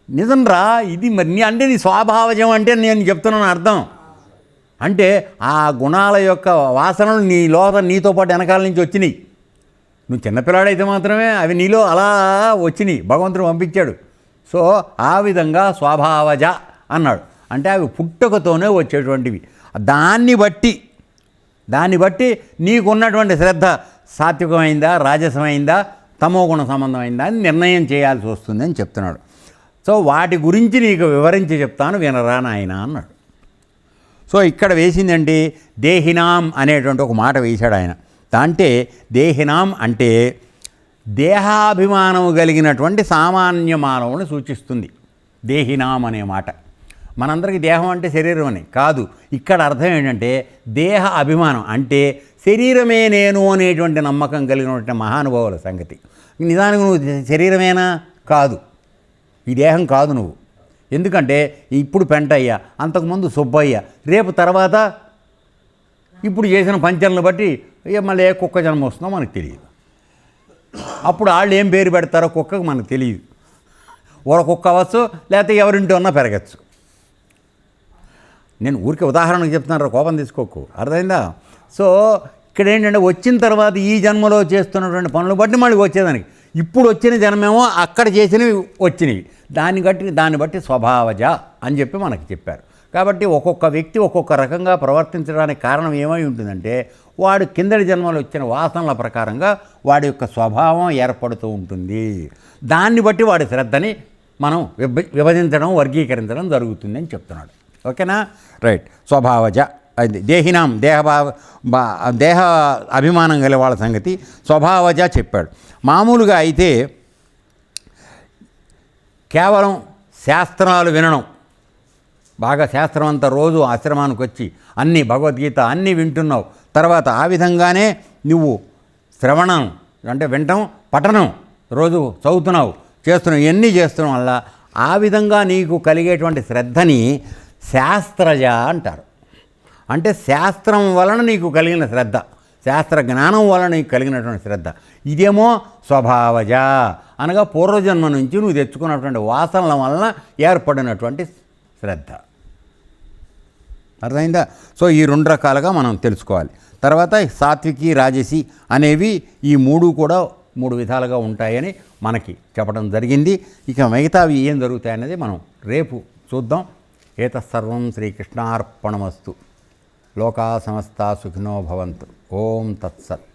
నిజంరా ఇది మరి అంటే నీ స్వభావజం అంటే నేను చెప్తున్నాను అర్థం. అంటే ఆ గుణాల యొక్క వాసనలు నీ లోపల నీతో పాటు వెనకాల నుంచి వచ్చినాయి. నువ్వు చిన్నపిల్లాడైతే మాత్రమే అవి నీలో అలా వచ్చినాయి, భగవంతుడు పంపించాడు. సో ఆ విధంగా స్వభావజ అన్నాడు. అంటే అవి పుట్టుకతోనే వచ్చేటువంటివి. దాన్ని బట్టి నీకున్నటువంటి శ్రద్ధ సాత్వికమైందా, రాజసమైందా, తమోగుణ సంబంధమైందా అని నిర్ణయం చేయాల్సి వస్తుంది అని చెప్తున్నాడు. సో వాటి గురించి నీకు వివరించి చెప్తాను, వినరా నాయనా అన్నాడు. సో ఇక్కడ వేసిందండి దేహినాం అనేటువంటి ఒక మాట వేశాడు ఆయన. అంటే దేహినాం అంటే దేహాభిమానము కలిగినటువంటి సామాన్య మానవుని సూచిస్తుంది దేహినాం అనే మాట. మనందరికీ దేహం అంటే శరీరం అని కాదు. ఇక్కడ అర్థం ఏంటంటే దేహ అభిమానం అంటే శరీరమే నేను అనేటువంటి నమ్మకం కలిగినటువంటి మహానుభావుల సంగతి. నిజానికి నువ్వు శరీరమేనా? కాదు, ఈ దేహం కాదు నువ్వు. ఎందుకంటే ఇప్పుడు పెంటయ్య, అంతకుముందు సుబ్బయ్య, రేపు తర్వాత ఇప్పుడు చేసిన పంచర్లను బట్టి మళ్ళీ ఏ కుక్క జన్మ వస్తుందో మనకు తెలియదు. అప్పుడు వాళ్ళు ఏం పేరు పెడతారో కుక్కకు మనకు తెలియదు. ఊర కుక్క అవ్వచ్చు, లేకపోతే ఎవరింటి ఉన్నా పెరగచ్చు. నేను ఊరికే ఉదాహరణకు చెప్తున్నాను, కోపం తీసుకోకు, అర్థమైందా? సో ఇక్కడ ఏంటంటే వచ్చిన తర్వాత ఈ జన్మలో చేస్తున్నటువంటి పనులు బట్టి మళ్ళీ వచ్చేదానికి, ఇప్పుడు వచ్చిన జన్మేమో అక్కడ చేసినవి వచ్చినవి, దాన్ని బట్టి స్వభావజ అని చెప్పి మనకి చెప్పారు. కాబట్టి ఒక్కొక్క వ్యక్తి ఒక్కొక్క రకంగా ప్రవర్తించడానికి కారణం ఏమై ఉంటుందంటే వాడు కిందటి జన్మలో వచ్చిన వాసనల ప్రకారంగా వాడి యొక్క స్వభావం ఏర్పడుతూ ఉంటుంది. దాన్ని బట్టి వాడి శ్రద్ధని మనం విభజించడం, వర్గీకరించడం జరుగుతుంది అని చెప్తున్నాడు. ఓకేనా? రైట్. స్వభావజ అది దేహినాం దేహ అభిమానం గల వాళ్ళ సంగతి స్వభావజ చెప్పాడు. మామూలుగా అయితే కేవలం శాస్త్రాలు వినడం, బాగా శాస్త్రం అంతా రోజు ఆశ్రమానికి వచ్చి అన్నీ భగవద్గీత అన్నీ వింటున్నావు, తర్వాత ఆ విధంగానే నువ్వు శ్రవణం అంటే వింటం, పఠనం రోజు చదువుతున్నావు, చేస్తున్నావు, ఇవన్నీ చేస్తున్నావు వల్ల ఆ విధంగా నీకు కలిగేటువంటి శ్రద్ధని శాస్త్రజ అంటారు. అంటే శాస్త్రం వలన నీకు కలిగిన శ్రద్ధ, శాస్త్ర జ్ఞానం వలన నీకు కలిగినటువంటి శ్రద్ధ. ఇదేమో స్వభావజ అనగా పూర్వజన్మ నుంచి నువ్వు తెచ్చుకున్నటువంటి వాసనల వలన ఏర్పడినటువంటి శ్రద్ధ. అర్థమైందా? సో ఈ రెండు రకాలుగా మనం తెలుసుకోవాలి. తర్వాత సాత్వికి, రాజసి అనేవి ఈ మూడు కూడా మూడు విధాలుగా ఉంటాయని మనకి చెప్పడం జరిగింది. ఇక మిగతావి ఏం జరుగుతాయనేది మనం రేపు చూద్దాం. ఏతత్సర్వం శ్రీకృష్ణార్పణమస్తు. లోకా సమస్తా సుఖినో భవంతు. ఓం తత్సత్.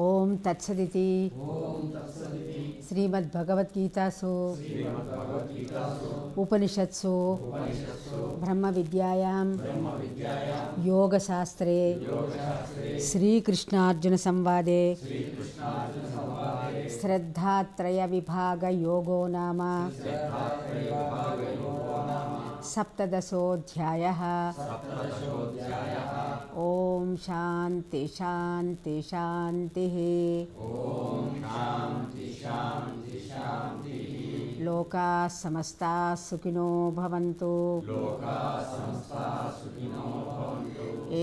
ఓం తత్సదితి. శ్రీమద్భగవద్గీతాసు ఉపనిషత్సు బ్రహ్మ విద్యాయాం యోగశాస్త్రే శ్రీకృష్ణార్జున సంవాదే శ్రద్ధాత్రయ విభాగ యోగో నామ సప్తదశోऽధ్యాయः. ఓం శాంతి శాంతి శాంతి. లోకా సమస్తా సుఖినో భవంతు.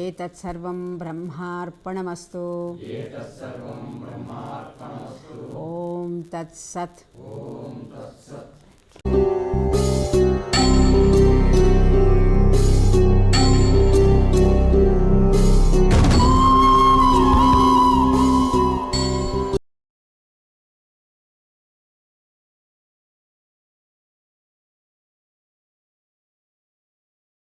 ఏతత్సర్వం బ్రహ్మార్పణమస్తు. ఓం తత్సత్.